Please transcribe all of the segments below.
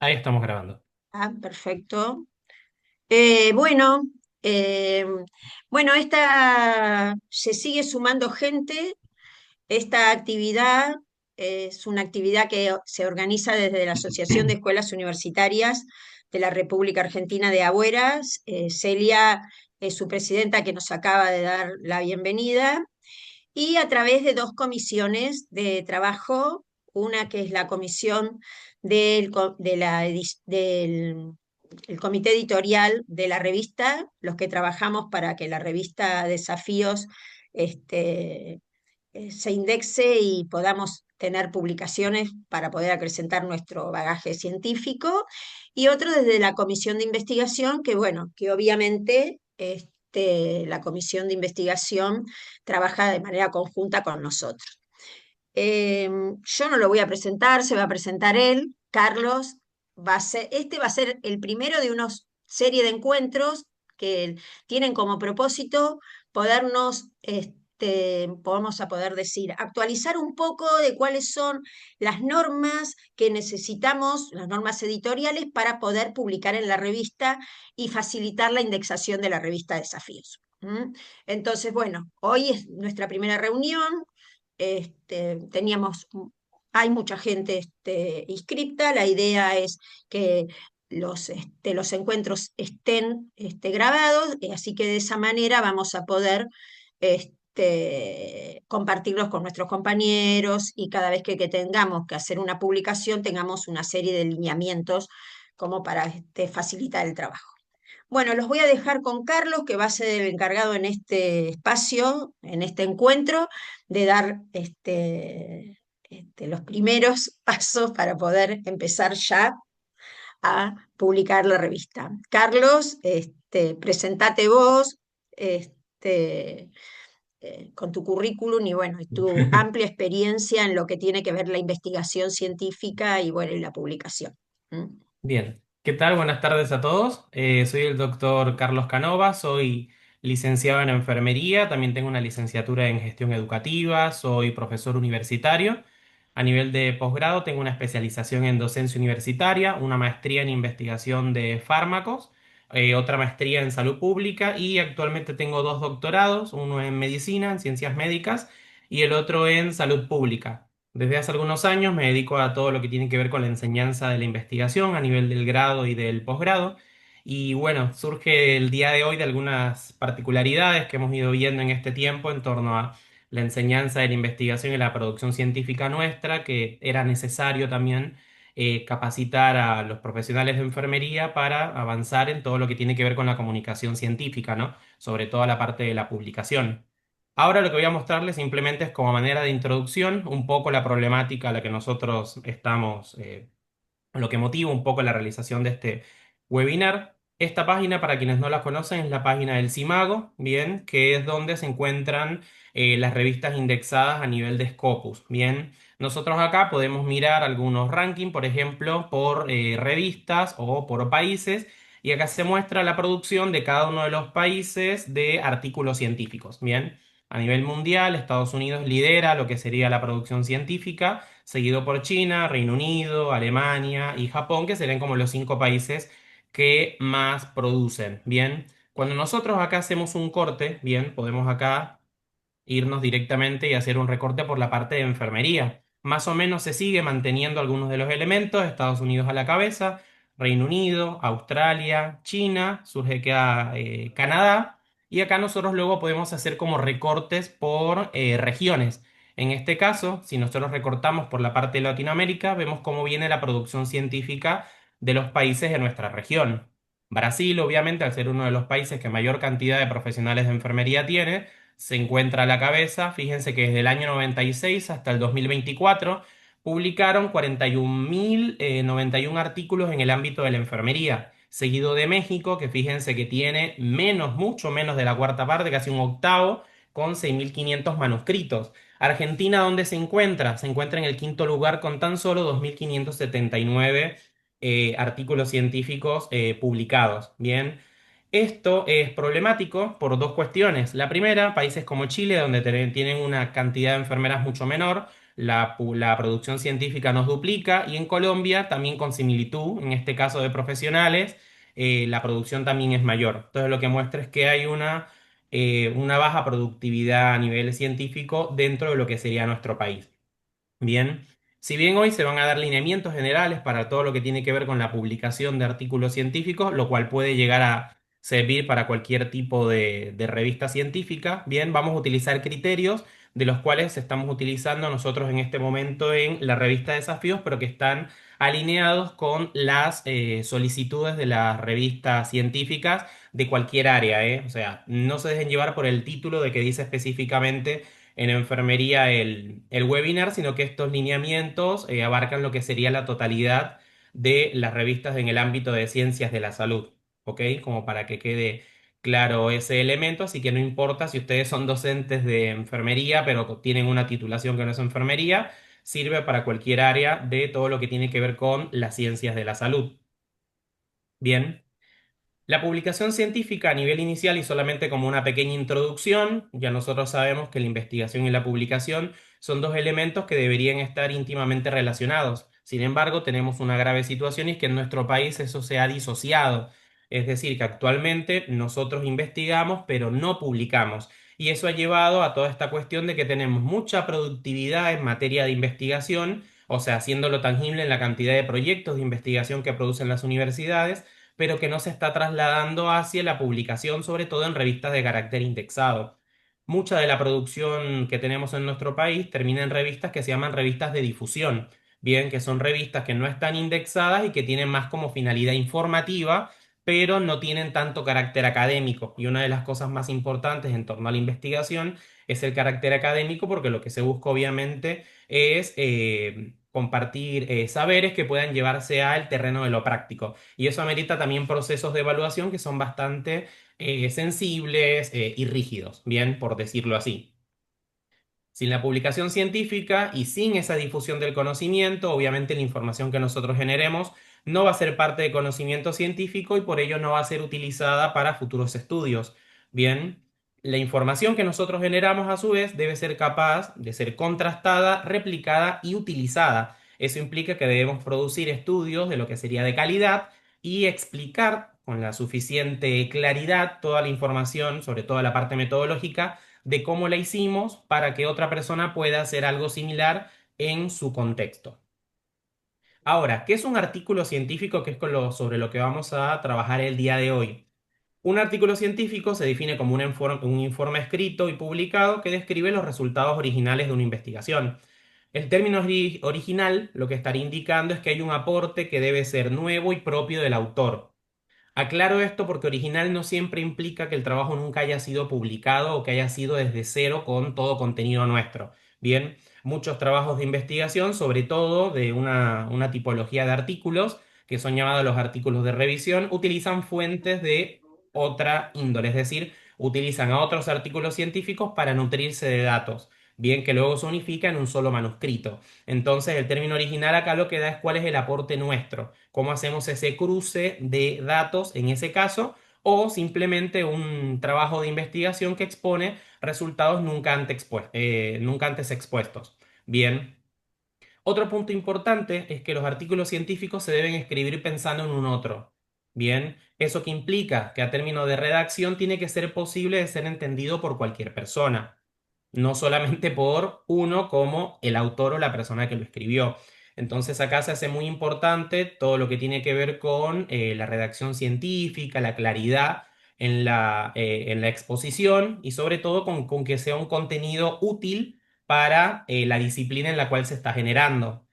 Ahí estamos grabando. Ah, perfecto. Bueno, eh, bueno, se sigue sumando gente. Esta actividad es una actividad que se organiza desde la Asociación de Escuelas Universitarias de la República Argentina de Agüeras. Celia es su presidenta que nos acaba de dar la bienvenida y a través de dos comisiones de trabajo, una que es la comisión del el comité editorial de la revista, los que trabajamos para que la revista Desafíos este, se indexe y podamos tener publicaciones para poder acrecentar nuestro bagaje científico, y otro desde la comisión de investigación, que bueno, que obviamente la comisión de investigación trabaja de manera conjunta con nosotros. Yo no lo voy a presentar, se va a presentar él, Carlos. Este va a ser el primero de una serie de encuentros que tienen como propósito podernos, podemos a poder decir, actualizar un poco de cuáles son las normas que necesitamos, las normas editoriales, para poder publicar en la revista y facilitar la indexación de la revista Desafíos. ¿Mm? Entonces, bueno, hoy es nuestra primera reunión. Teníamos, hay mucha gente inscripta. La idea es que los encuentros estén grabados, así que de esa manera vamos a poder compartirlos con nuestros compañeros, y cada vez que tengamos que hacer una publicación tengamos una serie de lineamientos como para facilitar el trabajo. Bueno, los voy a dejar con Carlos, que va a ser el encargado en este espacio, en este encuentro, de dar los primeros pasos para poder empezar ya a publicar la revista. Carlos, presentate vos, este, con tu currículum y bueno, y tu amplia experiencia en lo que tiene que ver la investigación científica y bueno, y la publicación. ¿Mm? Bien, ¿qué tal? Buenas tardes a todos. Soy el doctor Carlos Canova, soy licenciado en enfermería, también tengo una licenciatura en gestión educativa, soy profesor universitario. A nivel de posgrado tengo una especialización en docencia universitaria, una maestría en investigación de fármacos, otra maestría en salud pública y actualmente tengo dos doctorados, uno en medicina, en ciencias médicas, y el otro en salud pública. Desde hace algunos años me dedico a todo lo que tiene que ver con la enseñanza de la investigación a nivel del grado y del posgrado. Y bueno, surge el día de hoy de algunas particularidades que hemos ido viendo en este tiempo en torno a la enseñanza de la investigación y la producción científica nuestra, que era necesario también capacitar a los profesionales de enfermería para avanzar en todo lo que tiene que ver con la comunicación científica, ¿no? Sobre todo la parte de la publicación. Ahora lo que voy a mostrarles simplemente es como manera de introducción un poco la problemática a la que nosotros estamos, lo que motiva un poco la realización de este webinar. Esta página, para quienes no la conocen, es la página del CIMAGO, bien, que es donde se encuentran las revistas indexadas a nivel de Scopus, bien. Nosotros acá podemos mirar algunos rankings, por ejemplo, por revistas o por países, y acá se muestra la producción de cada uno de los países de artículos científicos, bien. A nivel mundial, Estados Unidos lidera lo que sería la producción científica, seguido por China, Reino Unido, Alemania y Japón, que serían como los cinco países que más producen. Bien, cuando nosotros acá hacemos un corte, bien, podemos acá irnos directamente y hacer un recorte por la parte de enfermería. Más o menos se sigue manteniendo algunos de los elementos, Estados Unidos a la cabeza, Reino Unido, Australia, China, surge que Canadá, y acá nosotros luego podemos hacer como recortes por regiones. En este caso, si nosotros recortamos por la parte de Latinoamérica, vemos cómo viene la producción científica de los países de nuestra región. Brasil, obviamente, al ser uno de los países que mayor cantidad de profesionales de enfermería tiene, se encuentra a la cabeza. Fíjense que desde el año 96 hasta el 2024 publicaron 41.091 artículos en el ámbito de la enfermería, seguido de México, que fíjense que tiene menos, mucho menos de la cuarta parte, casi un octavo, con 6.500 manuscritos. Argentina, ¿dónde se encuentra? Se encuentra en el quinto lugar con tan solo 2.579 artículos científicos publicados. Bien. Esto es problemático por dos cuestiones. La primera, países como Chile, donde tienen una cantidad de enfermeras mucho menor, la producción científica nos duplica y en Colombia también con similitud, en este caso de profesionales, la producción también es mayor. Entonces lo que muestra es que hay una baja productividad a nivel científico dentro de lo que sería nuestro país. Bien, si bien hoy se van a dar lineamientos generales para todo lo que tiene que ver con la publicación de artículos científicos, lo cual puede llegar a servir para cualquier tipo de revista científica, bien, vamos a utilizar criterios de los cuales estamos utilizando nosotros en este momento en la revista Desafíos, pero que están alineados con las solicitudes de las revistas científicas de cualquier área, ¿eh? O sea, no se dejen llevar por el título de que dice específicamente en enfermería el webinar, sino que estos lineamientos abarcan lo que sería la totalidad de las revistas en el ámbito de ciencias de la salud, ¿ok? Como para que quede claro ese elemento, así que no importa si ustedes son docentes de enfermería, pero tienen una titulación que no es enfermería, sirve para cualquier área de todo lo que tiene que ver con las ciencias de la salud. Bien. La publicación científica a nivel inicial y solamente como una pequeña introducción, ya nosotros sabemos que la investigación y la publicación son dos elementos que deberían estar íntimamente relacionados. Sin embargo, tenemos una grave situación y es que en nuestro país eso se ha disociado. Es decir, que actualmente nosotros investigamos pero no publicamos. Y eso ha llevado a toda esta cuestión de que tenemos mucha productividad en materia de investigación, o sea, haciéndolo tangible en la cantidad de proyectos de investigación que producen las universidades, pero que no se está trasladando hacia la publicación, sobre todo en revistas de carácter indexado. Mucha de la producción que tenemos en nuestro país termina en revistas que se llaman revistas de difusión, bien, que son revistas que no están indexadas y que tienen más como finalidad informativa, pero no tienen tanto carácter académico. Y una de las cosas más importantes en torno a la investigación es el carácter académico, porque lo que se busca obviamente es compartir saberes que puedan llevarse al terreno de lo práctico. Y eso amerita también procesos de evaluación que son bastante sensibles y rígidos, bien, por decirlo así. Sin la publicación científica y sin esa difusión del conocimiento, obviamente la información que nosotros generemos no va a ser parte del conocimiento científico y por ello no va a ser utilizada para futuros estudios. Bien, la información que nosotros generamos a su vez debe ser capaz de ser contrastada, replicada y utilizada. Eso implica que debemos producir estudios de lo que sería de calidad y explicar con la suficiente claridad toda la información, sobre todo la parte metodológica, de cómo la hicimos para que otra persona pueda hacer algo similar en su contexto. Ahora, ¿qué es un artículo científico? Que es sobre lo que vamos a trabajar el día de hoy. Un artículo científico se define como un informe escrito y publicado que describe los resultados originales de una investigación. El término original lo que estaría indicando es que hay un aporte que debe ser nuevo y propio del autor. Aclaro esto porque original no siempre implica que el trabajo nunca haya sido publicado o que haya sido desde cero con todo contenido nuestro. Bien, muchos trabajos de investigación, sobre todo de una tipología de artículos, que son llamados los artículos de revisión, utilizan fuentes de otra índole, es decir, utilizan a otros artículos científicos para nutrirse de datos, bien que luego se unifica en un solo manuscrito. Entonces, el término original acá lo que da es cuál es el aporte nuestro, cómo hacemos ese cruce de datos en ese caso, o simplemente un trabajo de investigación que expone resultados nunca antes expuestos. Bien. Otro punto importante es que los artículos científicos se deben escribir pensando en un otro. Bien, eso que implica que a término de redacción tiene que ser posible de ser entendido por cualquier persona, no solamente por uno como el autor o la persona que lo escribió. Entonces acá se hace muy importante todo lo que tiene que ver con la redacción científica, la claridad en la exposición y sobre todo con que sea un contenido útil para la disciplina en la cual se está generando.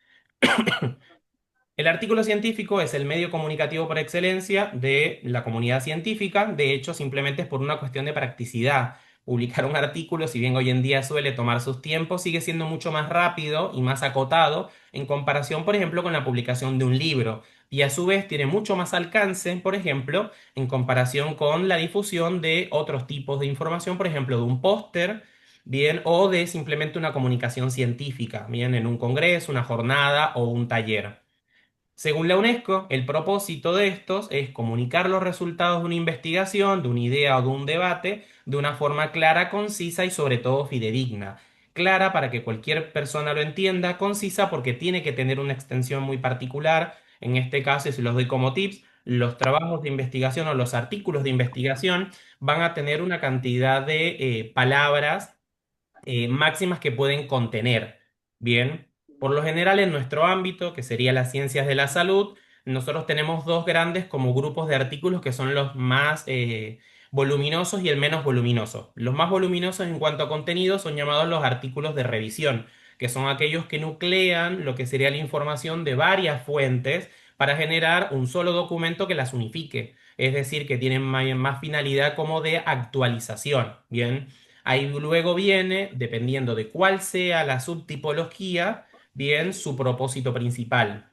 El artículo científico es el medio comunicativo por excelencia de la comunidad científica. De hecho, simplemente es por una cuestión de practicidad. Publicar un artículo, si bien hoy en día suele tomar sus tiempos, sigue siendo mucho más rápido y más acotado en comparación, por ejemplo, con la publicación de un libro. Y a su vez tiene mucho más alcance, por ejemplo, en comparación con la difusión de otros tipos de información, por ejemplo, de un póster, bien, o de simplemente una comunicación científica, bien, en un congreso, una jornada o un taller. Según la UNESCO, el propósito de estos es comunicar los resultados de una investigación, de una idea o de un debate de una forma clara, concisa y sobre todo fidedigna. clara para que cualquier persona lo entienda, concisa porque tiene que tener una extensión muy particular. En este caso, y se los doy como tips, los trabajos de investigación o los artículos de investigación van a tener una cantidad de palabras máximas que pueden contener. Bien, por lo general en nuestro ámbito, que sería las ciencias de la salud, nosotros tenemos dos grandes como grupos de artículos que son los más voluminosos y el menos voluminoso. Los más voluminosos en cuanto a contenido son llamados los artículos de revisión, que son aquellos que nuclean lo que sería la información de varias fuentes para generar un solo documento que las unifique. Es decir, que tienen más finalidad como de actualización. Bien. Ahí luego viene, dependiendo de cuál sea la subtipología, bien su propósito principal.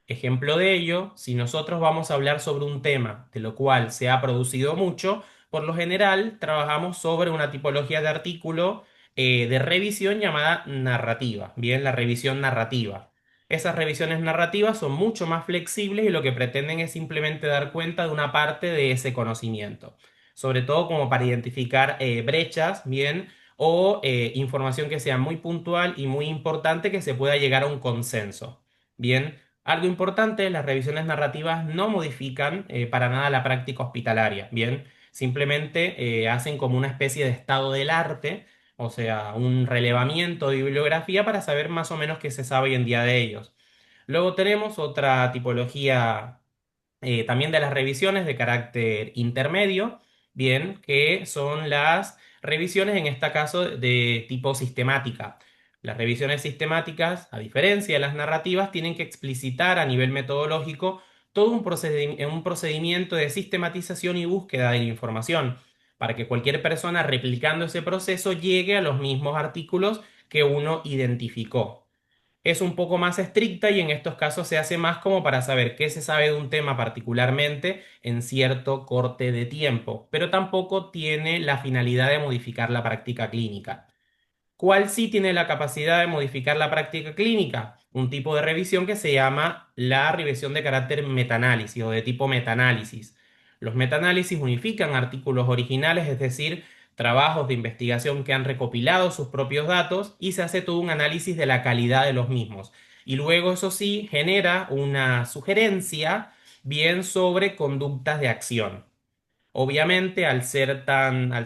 Ejemplo de ello, si nosotros vamos a hablar sobre un tema de lo cual se ha producido mucho, por lo general trabajamos sobre una tipología de artículo de revisión llamada narrativa, bien, la revisión narrativa. Esas revisiones narrativas son mucho más flexibles y lo que pretenden es simplemente dar cuenta de una parte de ese conocimiento, sobre todo como para identificar brechas, bien, o información que sea muy puntual y muy importante que se pueda llegar a un consenso. Bien, algo importante, las revisiones narrativas no modifican para nada la práctica hospitalaria, ¿bien? Simplemente hacen como una especie de estado del arte, o sea, un relevamiento de bibliografía para saber más o menos qué se sabe hoy en día de ellos. Luego tenemos otra tipología también de las revisiones de carácter intermedio, bien, que son las revisiones en este caso de tipo sistemática. Las revisiones sistemáticas, a diferencia de las narrativas, tienen que explicitar a nivel metodológico todo un procedimiento de sistematización y búsqueda de la información, para que cualquier persona replicando ese proceso llegue a los mismos artículos que uno identificó. Es un poco más estricta y en estos casos se hace más como para saber qué se sabe de un tema particularmente en cierto corte de tiempo, pero tampoco tiene la finalidad de modificar la práctica clínica. ¿Cuál sí tiene la capacidad de modificar la práctica clínica? Un tipo de revisión que se llama la revisión de carácter metaanálisis o de tipo metaanálisis. Los metaanálisis unifican artículos originales, es decir, trabajos de investigación que han recopilado sus propios datos y se hace todo un análisis de la calidad de los mismos. Y luego, eso sí, genera una sugerencia bien sobre conductas de acción. Obviamente, al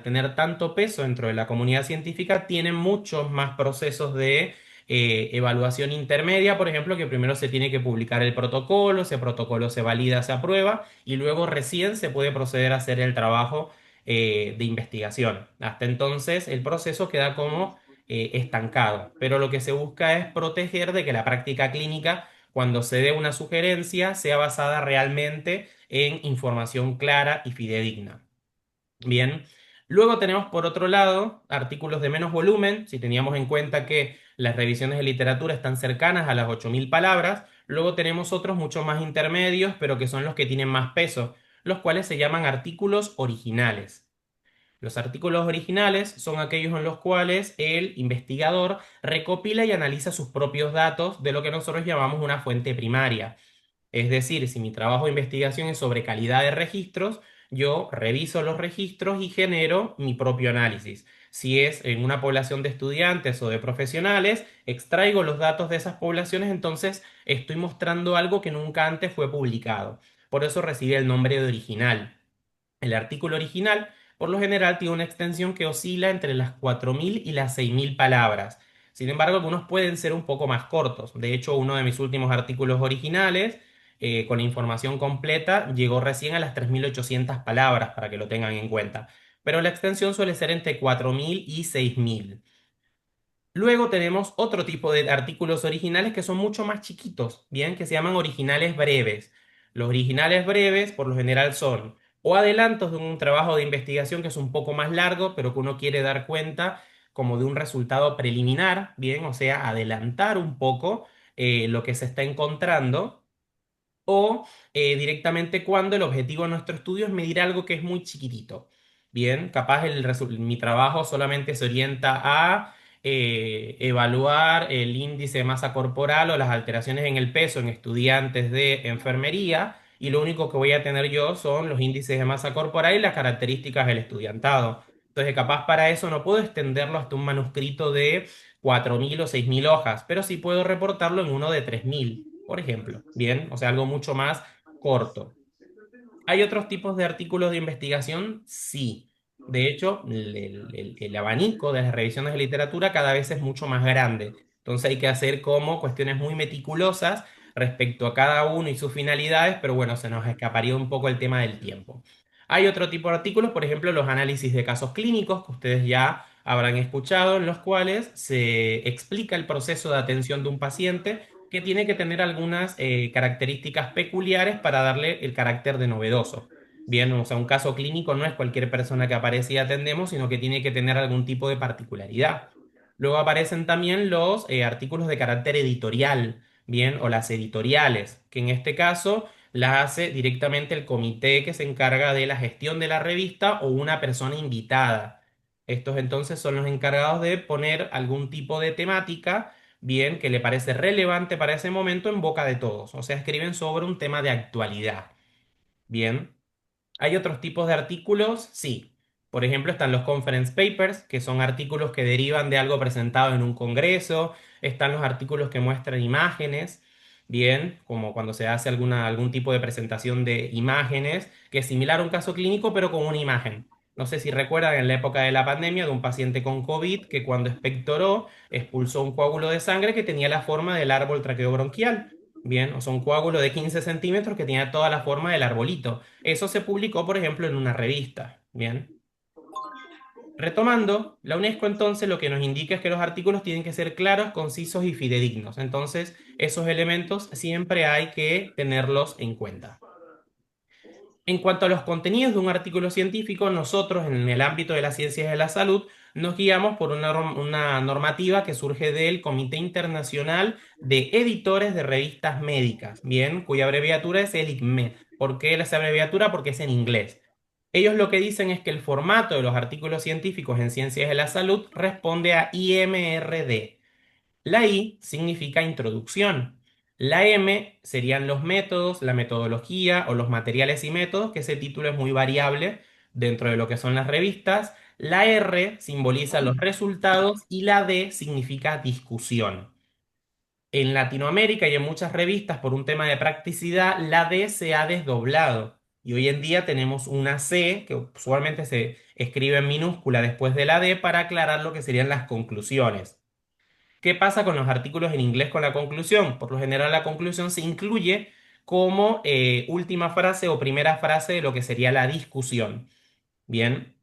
tener tanto peso dentro de la comunidad científica, tienen muchos más procesos de evaluación intermedia, por ejemplo, que primero se tiene que publicar el protocolo, ese protocolo se valida, se aprueba y luego recién se puede proceder a hacer el trabajo de investigación. Hasta entonces, el proceso queda como estancado, pero lo que se busca es proteger de que la práctica clínica, cuando se dé una sugerencia, sea basada realmente en información clara y fidedigna. Bien, luego tenemos por otro lado artículos de menos volumen, si teníamos en cuenta que las revisiones de literatura están cercanas a las 8.000 palabras, luego tenemos otros mucho más intermedios, pero que son los que tienen más peso, los cuales se llaman artículos originales. Los artículos originales son aquellos en los cuales el investigador recopila y analiza sus propios datos de lo que nosotros llamamos una fuente primaria. Es decir, si mi trabajo de investigación es sobre calidad de registros, yo reviso los registros y genero mi propio análisis. Si es en una población de estudiantes o de profesionales, extraigo los datos de esas poblaciones, entonces estoy mostrando algo que nunca antes fue publicado. Por eso recibe el nombre de original. El artículo original, por lo general, tiene una extensión que oscila entre las 4.000 y las 6.000 palabras. Sin embargo, algunos pueden ser un poco más cortos. De hecho, uno de mis últimos artículos originales, con la información completa, llegó recién a las 3.800 palabras, para que lo tengan en cuenta. Pero la extensión suele ser entre 4.000 y 6.000. Luego tenemos otro tipo de artículos originales que son mucho más chiquitos, bien, que se llaman originales breves. Los originales breves, por lo general, son o adelantos de un trabajo de investigación que es un poco más largo, pero que uno quiere dar cuenta como de un resultado preliminar, bien, o sea, adelantar un poco lo que se está encontrando o directamente cuando el objetivo de nuestro estudio es medir algo que es muy chiquitito. Bien, capaz mi trabajo solamente se orienta a evaluar el índice de masa corporal o las alteraciones en el peso en estudiantes de enfermería y lo único que voy a tener yo son los índices de masa corporal y las características del estudiantado. Entonces, capaz para eso no puedo extenderlo hasta un manuscrito de 4.000 o 6.000 hojas, pero sí puedo reportarlo en uno de 3.000, por ejemplo. Bien, o sea, algo mucho más corto. ¿Hay otros tipos de artículos de investigación? Sí. De hecho, el abanico de las revisiones de literatura cada vez es mucho más grande. Entonces hay que hacer como cuestiones muy meticulosas respecto a cada uno y sus finalidades, pero bueno, se nos escaparía un poco el tema del tiempo. Hay otro tipo de artículos, por ejemplo, los análisis de casos clínicos que ustedes ya habrán escuchado, en los cuales se explica el proceso de atención de un paciente que tiene que tener algunas características peculiares para darle el carácter de novedoso. Bien, o sea, un caso clínico no es cualquier persona que aparece y atendemos, sino que tiene que tener algún tipo de particularidad. Luego aparecen también los artículos de carácter editorial, bien, o las editoriales, que en este caso las hace directamente el comité que se encarga de la gestión de la revista o una persona invitada. Estos entonces son los encargados de poner algún tipo de temática bien, que le parece relevante para ese momento en boca de todos. O sea, escriben sobre un tema de actualidad. Bien. ¿Hay otros tipos de artículos? Sí. Por ejemplo, están los conference papers, que son artículos que derivan de algo presentado en un congreso. Están los artículos que muestran imágenes, bien, como cuando se hace algún tipo de presentación de imágenes, que es similar a un caso clínico, pero con una imagen. No sé si recuerdan en la época de la pandemia de un paciente con COVID que cuando expectoró expulsó un coágulo de sangre que tenía la forma del árbol traqueobronquial. Bien, o sea, un coágulo de 15 centímetros que tenía toda la forma del arbolito. Eso se publicó, por ejemplo, en una revista. Bien. Retomando, la UNESCO entonces lo que nos indica es que los artículos tienen que ser claros, concisos y fidedignos. Entonces, esos elementos siempre hay que tenerlos en cuenta. En cuanto a los contenidos de un artículo científico, nosotros en el ámbito de las ciencias de la salud nos guiamos por una normativa que surge del Comité Internacional de Editores de Revistas Médicas, bien, cuya abreviatura es el ICME. ¿Por qué esa abreviatura? Porque es en inglés. Ellos lo que dicen es que el formato de los artículos científicos en ciencias de la salud responde a IMRD. La I significa introducción. La M serían los métodos, la metodología o los materiales y métodos, que ese título es muy variable dentro de lo que son las revistas. La R simboliza los resultados y la D significa discusión. En Latinoamérica y en muchas revistas, por un tema de practicidad, la D se ha desdoblado. Y hoy en día tenemos una C que usualmente se escribe en minúscula después de la D para aclarar lo que serían las conclusiones. ¿Qué pasa con los artículos en inglés con la conclusión? Por lo general la conclusión se incluye como última frase o primera frase de lo que sería la discusión. Bien,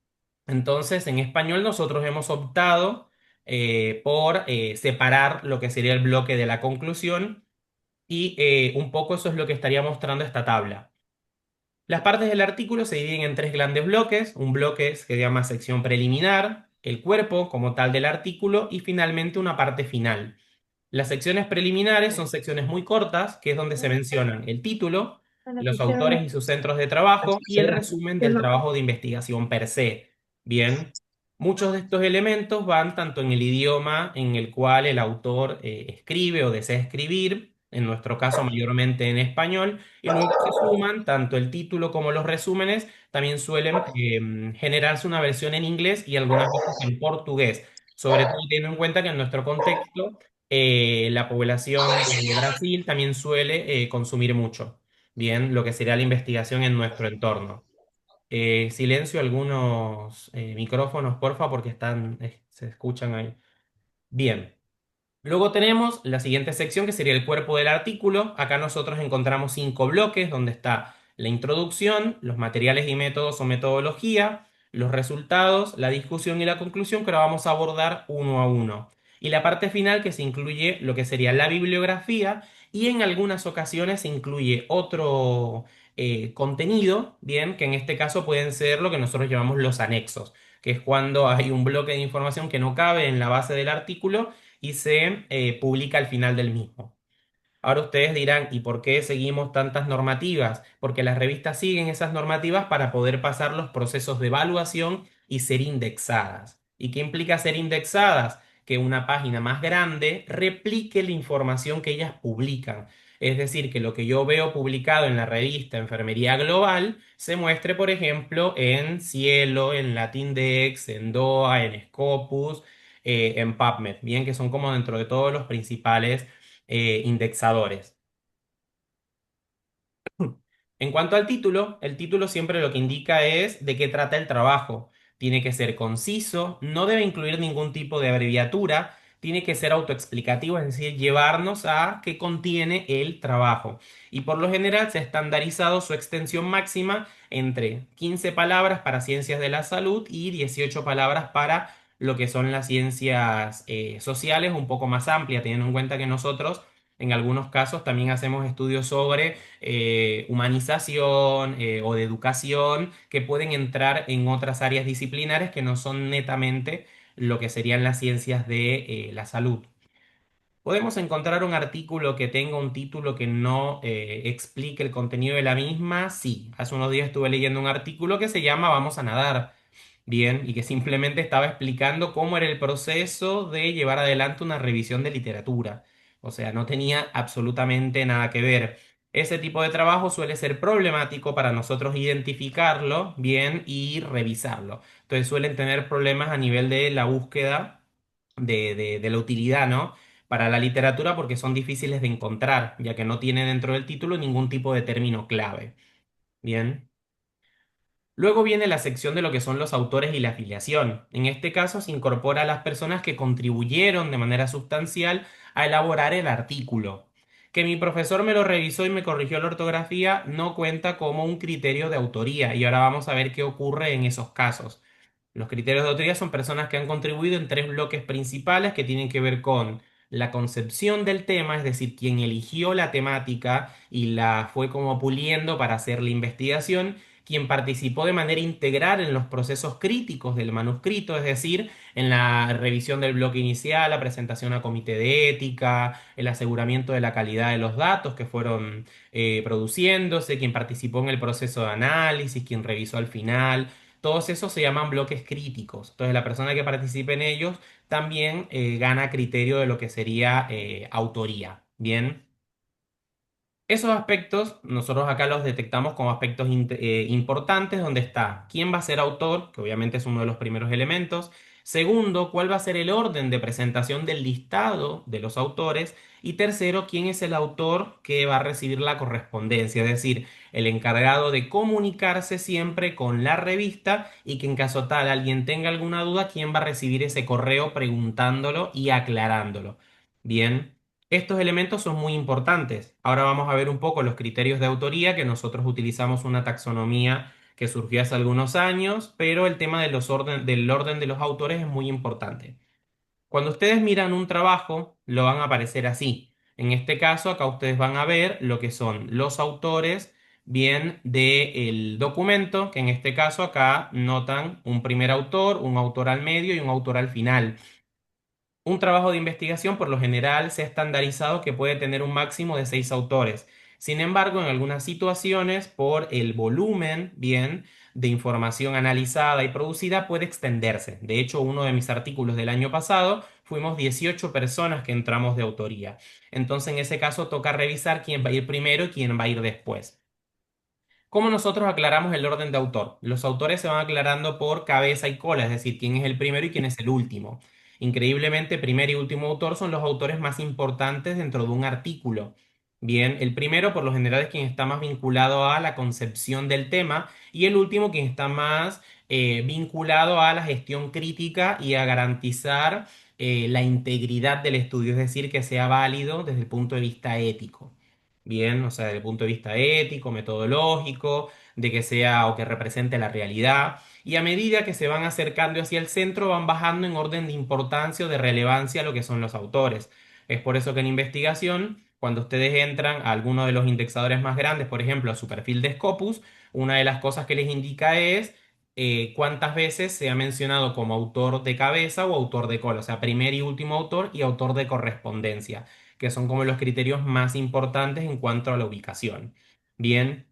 entonces en español nosotros hemos optado por separar lo que sería el bloque de la conclusión y un poco eso es lo que estaría mostrando esta tabla. Las partes del artículo se dividen en tres grandes bloques. Un bloque que se llama sección preliminar, el cuerpo como tal del artículo y finalmente una parte final. Las secciones preliminares son secciones muy cortas, que es donde se mencionan el título, los autores y sus centros de trabajo y el resumen del trabajo de investigación per se. Bien, muchos de estos elementos van tanto en el idioma en el cual el autor escribe o desea escribir, en nuestro caso mayormente en español, y luego se suman tanto el título como los resúmenes, también suelen generarse una versión en inglés y algunas veces en portugués, sobre todo teniendo en cuenta que en nuestro contexto la población de Brasil también suele consumir mucho, bien, lo que sería la investigación en nuestro entorno. Silencio algunos micrófonos, porfa, porque se escuchan ahí. Bien. Luego tenemos la siguiente sección que sería el cuerpo del artículo. Acá nosotros encontramos 5 bloques donde está la introducción, los materiales y métodos o metodología, los resultados, la discusión y la conclusión que ahora vamos a abordar uno a uno. Y la parte final que se incluye lo que sería la bibliografía y en algunas ocasiones se incluye otro contenido, bien, que en este caso pueden ser lo que nosotros llamamos los anexos, que es cuando hay un bloque de información que no cabe en la base del artículo y se publica al final del mismo. Ahora ustedes dirán, ¿y por qué seguimos tantas normativas? Porque las revistas siguen esas normativas para poder pasar los procesos de evaluación y ser indexadas. ¿Y qué implica ser indexadas? Que una página más grande replique la información que ellas publican. Es decir, que lo que yo veo publicado en la revista Enfermería Global se muestre, por ejemplo, en Cielo, en Latindex, en DOA, en Scopus, en PubMed, bien, que son como dentro de todos los principales indexadores. En cuanto al título, el título siempre lo que indica es de qué trata el trabajo. Tiene que ser conciso, no debe incluir ningún tipo de abreviatura, tiene que ser autoexplicativo, es decir, llevarnos a qué contiene el trabajo. Y por lo general se ha estandarizado su extensión máxima entre 15 palabras para ciencias de la salud y 18 palabras para lo que son las ciencias sociales, un poco más amplia, teniendo en cuenta que nosotros en algunos casos también hacemos estudios sobre humanización o de educación que pueden entrar en otras áreas disciplinares que no son netamente lo que serían las ciencias de la salud. ¿Podemos encontrar un artículo que tenga un título que no explique el contenido de la misma? Sí, hace unos días estuve leyendo un artículo que se llama Vamos a nadar, bien, y que simplemente estaba explicando cómo era el proceso de llevar adelante una revisión de literatura. O sea, no tenía absolutamente nada que ver. Ese tipo de trabajo suele ser problemático para nosotros identificarlo bien y revisarlo. Entonces suelen tener problemas a nivel de la búsqueda de la utilidad, ¿no? Para la literatura porque son difíciles de encontrar, ya que no tiene dentro del título ningún tipo de término clave. Bien. Luego viene la sección de lo que son los autores y la afiliación. En este caso se incorpora a las personas que contribuyeron de manera sustancial a elaborar el artículo. Que mi profesor me lo revisó y me corrigió la ortografía no cuenta como un criterio de autoría y ahora vamos a ver qué ocurre en esos casos. Los criterios de autoría son personas que han contribuido en tres bloques principales que tienen que ver con la concepción del tema, es decir, quien eligió la temática y la fue como puliendo para hacer la investigación, quien participó de manera integral en los procesos críticos del manuscrito, es decir, en la revisión del bloque inicial, la presentación a comité de ética, el aseguramiento de la calidad de los datos que fueron produciéndose, quien participó en el proceso de análisis, quien revisó al final. Todos esos se llaman bloques críticos. Entonces, la persona que participe en ellos también gana criterio de lo que sería autoría. Bien. Esos aspectos nosotros acá los detectamos como aspectos importantes donde está quién va a ser autor, que obviamente es uno de los primeros elementos. Segundo, cuál va a ser el orden de presentación del listado de los autores. Y tercero, quién es el autor que va a recibir la correspondencia, es decir, el encargado de comunicarse siempre con la revista y que en caso tal alguien tenga alguna duda, quién va a recibir ese correo preguntándolo y aclarándolo. Bien. Estos elementos son muy importantes. Ahora vamos a ver un poco los criterios de autoría, que nosotros utilizamos una taxonomía que surgió hace algunos años, pero el tema de del orden de los autores es muy importante. Cuando ustedes miran un trabajo, lo van a aparecer así. En este caso, acá ustedes van a ver lo que son los autores, bien, del documento, que en este caso acá notan un primer autor, un autor al medio y un autor al final. Un trabajo de investigación por lo general se ha estandarizado que puede tener un máximo de 6 autores. Sin embargo, en algunas situaciones, por el volumen, bien, de información analizada y producida, puede extenderse. De hecho, uno de mis artículos del año pasado fuimos 18 personas que entramos de autoría. Entonces, en ese caso, toca revisar quién va a ir primero y quién va a ir después. ¿Cómo nosotros aclaramos el orden de autor? Los autores se van aclarando por cabeza y cola, es decir, quién es el primero y quién es el último. Increíblemente, primer y último autor son los autores más importantes dentro de un artículo. Bien, el primero por lo general es quien está más vinculado a la concepción del tema y el último quien está más vinculado a la gestión crítica y a garantizar la integridad del estudio, es decir, que sea válido desde el punto de vista ético. Bien, o sea, desde el punto de vista ético, metodológico, de que sea o que represente la realidad. Y a medida que se van acercando hacia el centro, van bajando en orden de importancia o de relevancia lo que son los autores. Es por eso que en investigación, cuando ustedes entran a alguno de los indexadores más grandes, por ejemplo, a su perfil de Scopus, una de las cosas que les indica es cuántas veces se ha mencionado como autor de cabeza o autor de cola, o sea, primer y último autor y autor de correspondencia, que son como los criterios más importantes en cuanto a la ubicación. Bien,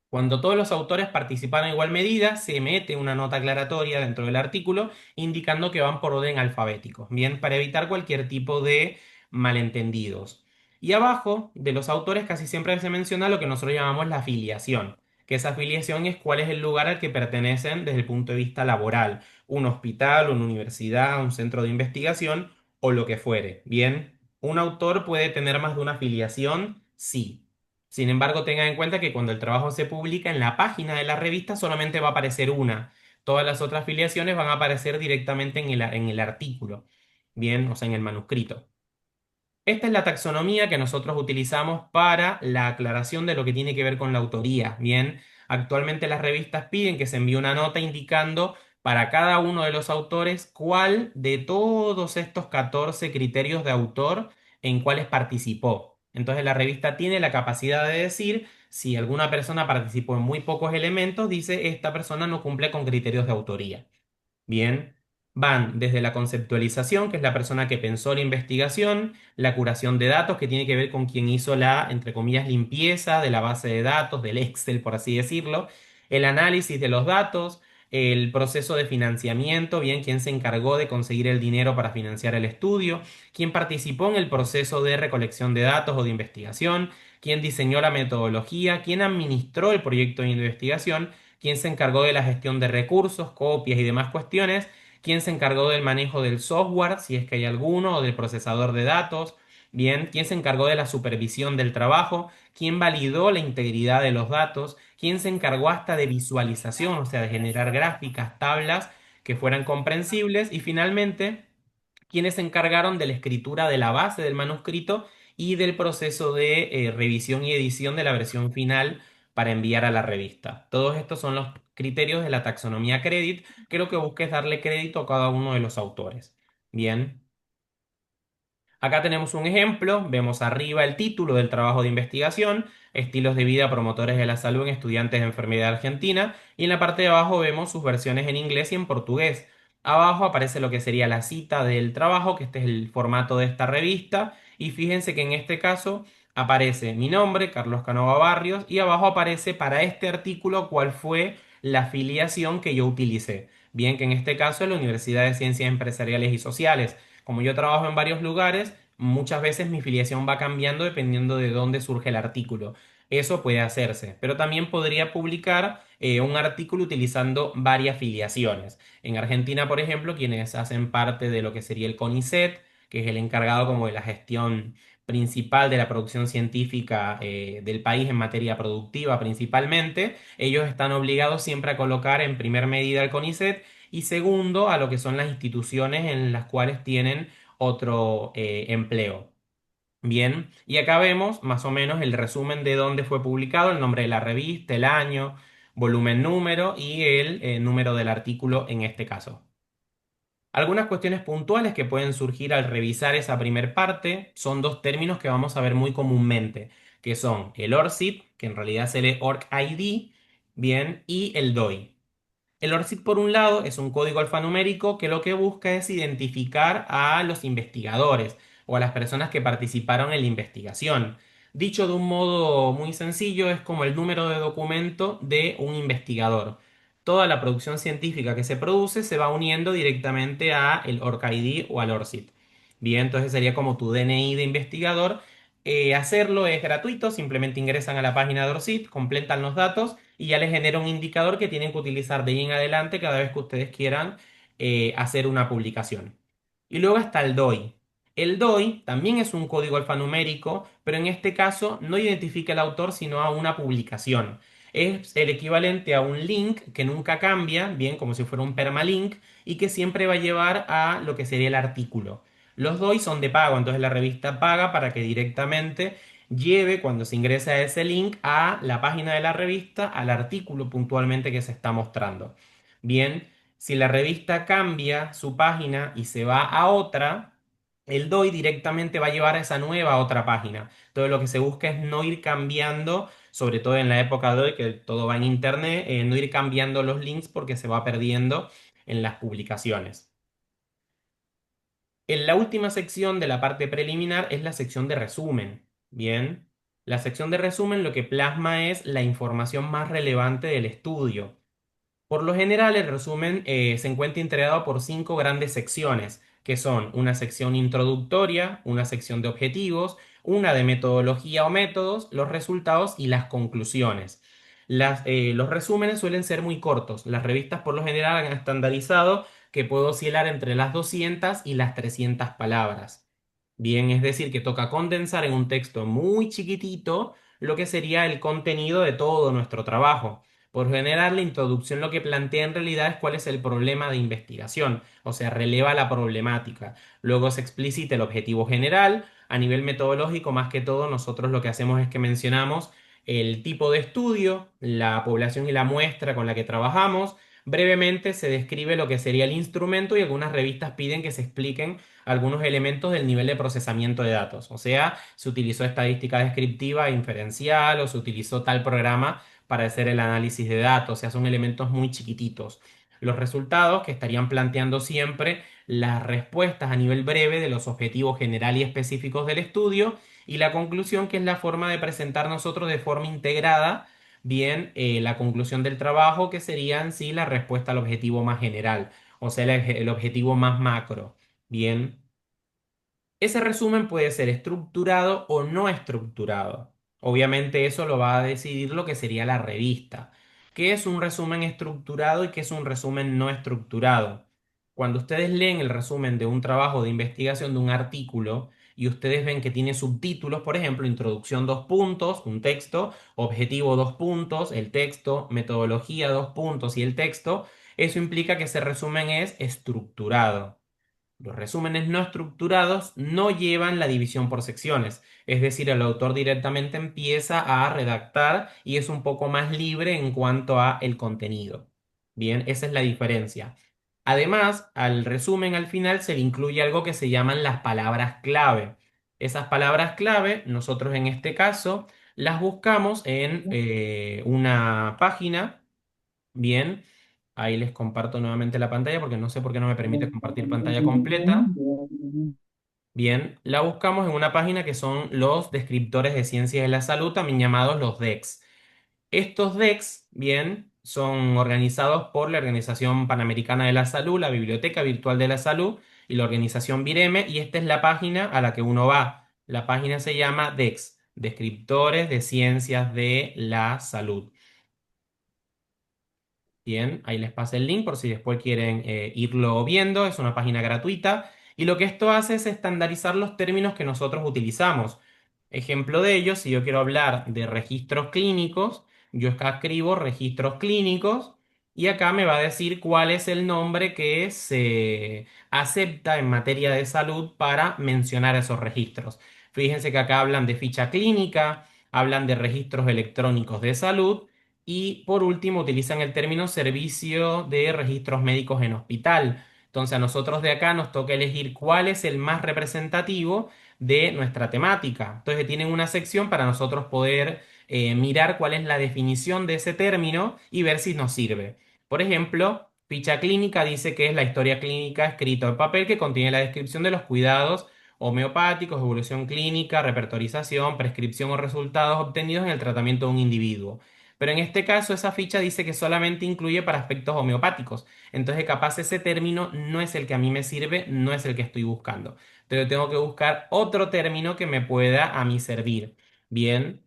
cuando todos los autores participan en igual medida, se emite una nota aclaratoria dentro del artículo indicando que van por orden alfabético, bien, para evitar cualquier tipo de malentendidos. Y abajo de los autores casi siempre se menciona lo que nosotros llamamos la afiliación, que esa afiliación es cuál es el lugar al que pertenecen desde el punto de vista laboral, un hospital, una universidad, un centro de investigación o lo que fuere. Bien, un autor puede tener más de una afiliación, sí. Sin embargo, tengan en cuenta que cuando el trabajo se publica en la página de la revista solamente va a aparecer una. Todas las otras afiliaciones van a aparecer directamente en el artículo. Bien, o sea, en el manuscrito. Esta es la taxonomía que nosotros utilizamos para la aclaración de lo que tiene que ver con la autoría. Bien, actualmente las revistas piden que se envíe una nota indicando para cada uno de los autores cuál de todos estos 14 criterios de autor en cuáles participó. Entonces la revista tiene la capacidad de decir si alguna persona participó en muy pocos elementos, dice esta persona no cumple con criterios de autoría. Bien, van desde la conceptualización, que es la persona que pensó la investigación, la curación de datos, que tiene que ver con quien hizo la, entre comillas, limpieza de la base de datos, del Excel, por así decirlo, el análisis de los datos, el proceso de financiamiento, bien, quién se encargó de conseguir el dinero para financiar el estudio, quién participó en el proceso de recolección de datos o de investigación, quién diseñó la metodología, quién administró el proyecto de investigación, quién se encargó de la gestión de recursos, copias y demás cuestiones, quién se encargó del manejo del software, si es que hay alguno, o del procesador de datos, bien, quién se encargó de la supervisión del trabajo, quién validó la integridad de los datos, quién se encargó hasta de visualización, o sea, de generar gráficas, tablas que fueran comprensibles y finalmente quienes se encargaron de la escritura de la base del manuscrito y del proceso de revisión y edición de la versión final para enviar a la revista. Todos estos son los criterios de la taxonomía Credit, que lo que busca es darle crédito a cada uno de los autores. Bien. Acá tenemos un ejemplo, vemos arriba el título del trabajo de investigación, estilos de vida promotores de la salud en estudiantes de enfermedad argentina, y en la parte de abajo vemos sus versiones en inglés y en portugués. Abajo aparece lo que sería la cita del trabajo, que este es el formato de esta revista, y fíjense que en este caso aparece mi nombre, Carlos Canova Barrios, y abajo aparece para este artículo cuál fue la afiliación que yo utilicé. Bien que en este caso es la Universidad de Ciencias Empresariales y Sociales. Como yo trabajo en varios lugares, muchas veces mi filiación va cambiando dependiendo de dónde surge el artículo. Eso puede hacerse, pero también podría publicar un artículo utilizando varias filiaciones. En Argentina, por ejemplo, quienes hacen parte de lo que sería el CONICET, que es el encargado como de la gestión principal de la producción científica del país en materia productiva principalmente, ellos están obligados siempre a colocar en primer medida el CONICET y segundo a lo que son las instituciones en las cuales tienen otro empleo. Bien, y acá vemos más o menos el resumen de dónde fue publicado, el nombre de la revista, el año, volumen número y el número del artículo en este caso. Algunas cuestiones puntuales que pueden surgir al revisar esa primer parte son dos términos que vamos a ver muy comúnmente, que son el ORCID, que en realidad se lee ORCID, bien, y el DOI. El ORCID, por un lado, es un código alfanumérico que lo que busca es identificar a los investigadores o a las personas que participaron en la investigación. Dicho de un modo muy sencillo, es como el número de documento de un investigador. Toda la producción científica que se produce se va uniendo directamente a el ORCID o al ORCID. Bien, entonces sería como tu DNI de investigador. Hacerlo es gratuito, simplemente ingresan a la página de ORCID, completan los datos y ya les genera un indicador que tienen que utilizar de ahí en adelante cada vez que ustedes quieran hacer una publicación. Y luego está el DOI. El DOI también es un código alfanumérico, pero en este caso no identifica al autor sino a una publicación. Es el equivalente a un link que nunca cambia, bien como si fuera un permalink, y que siempre va a llevar a lo que sería el artículo. Los DOI son de pago, entonces la revista paga para que directamente lleve cuando se ingresa a ese link a la página de la revista, al artículo puntualmente que se está mostrando. Bien, si la revista cambia su página y se va a otra, el DOI directamente va a llevar a esa nueva otra página. Entonces lo que se busca es no ir cambiando, sobre todo en la época de hoy que todo va en internet, no ir cambiando los links porque se va perdiendo en las publicaciones. En la última sección de la parte preliminar es la sección de resumen. Bien, la sección de resumen lo que plasma es la información más relevante del estudio. Por lo general, el resumen se encuentra integrado por cinco grandes secciones, que son una sección introductoria, una sección de objetivos, una de metodología o métodos, los resultados y las conclusiones. Los resúmenes suelen ser muy cortos. Las revistas por lo general han estandarizado que puede oscilar entre las 200 y las 300 palabras. Bien, es decir, que toca condensar en un texto muy chiquitito lo que sería el contenido de todo nuestro trabajo. Por general, la introducción lo que plantea en realidad es cuál es el problema de investigación, o sea, releva la problemática. Luego se explicita el objetivo general. A nivel metodológico, más que todo, nosotros lo que hacemos es que mencionamos el tipo de estudio, la población y la muestra con la que trabajamos. Brevemente se describe lo que sería el instrumento y algunas revistas piden que se expliquen algunos elementos del nivel de procesamiento de datos. O sea, se utilizó estadística descriptiva e inferencial o se utilizó tal programa para hacer el análisis de datos. O sea, son elementos muy chiquititos. Los resultados que estarían planteando siempre las respuestas a nivel breve de los objetivos general y específicos del estudio y la conclusión que es la forma de presentar nosotros de forma integrada bien la conclusión del trabajo que sería en sí la respuesta al objetivo más general, o sea, el objetivo más macro. Bien, ese resumen puede ser estructurado o no estructurado. Obviamente eso lo va a decidir lo que sería la revista. ¿Qué es un resumen estructurado y qué es un resumen no estructurado? Cuando ustedes leen el resumen de un trabajo de investigación de un artículo y ustedes ven que tiene subtítulos, por ejemplo, introducción dos puntos, un texto, objetivo dos puntos, el texto, metodología dos puntos y el texto, eso implica que ese resumen es estructurado. Los resúmenes no estructurados no llevan la división por secciones, es decir, el autor directamente empieza a redactar y es un poco más libre en cuanto a el contenido. Bien, esa es la diferencia. Además, al resumen al final se le incluye algo que se llaman las palabras clave. Esas palabras clave, nosotros en este caso, las buscamos en una página. Bien, ahí les comparto nuevamente la pantalla porque no sé por qué no me permite compartir pantalla completa. Bien, la buscamos en una página que son los descriptores de ciencias de la salud, también llamados los DEX. Estos DEX, bien, son organizados por la Organización Panamericana de la Salud, la Biblioteca Virtual de la Salud y la organización Vireme, y esta es la página a la que uno va. La página se llama DEX, Descriptores de Ciencias de la Salud. Bien, ahí les pasé el link por si después quieren irlo viendo. Es una página gratuita y lo que esto hace es estandarizar los términos que nosotros utilizamos. Ejemplo de ello, si yo quiero hablar de registros clínicos, yo acá escribo registros clínicos y acá me va a decir cuál es el nombre que se acepta en materia de salud para mencionar esos registros. Fíjense que acá hablan de ficha clínica, hablan de registros electrónicos de salud y por último utilizan el término servicio de registros médicos en hospital. Entonces a nosotros de acá nos toca elegir cuál es el más representativo de nuestra temática. Entonces tienen una sección para nosotros poder mirar cuál es la definición de ese término y ver si nos sirve. Por ejemplo, ficha clínica dice que es la historia clínica escrita en papel que contiene la descripción de los cuidados homeopáticos, evolución clínica, repertorización, prescripción o resultados obtenidos en el tratamiento de un individuo. Pero en este caso esa ficha dice que solamente incluye para aspectos homeopáticos. Entonces capaz ese término no es el que a mí me sirve, no es el que estoy buscando. Entonces tengo que buscar otro término que me pueda a mí servir. Bien.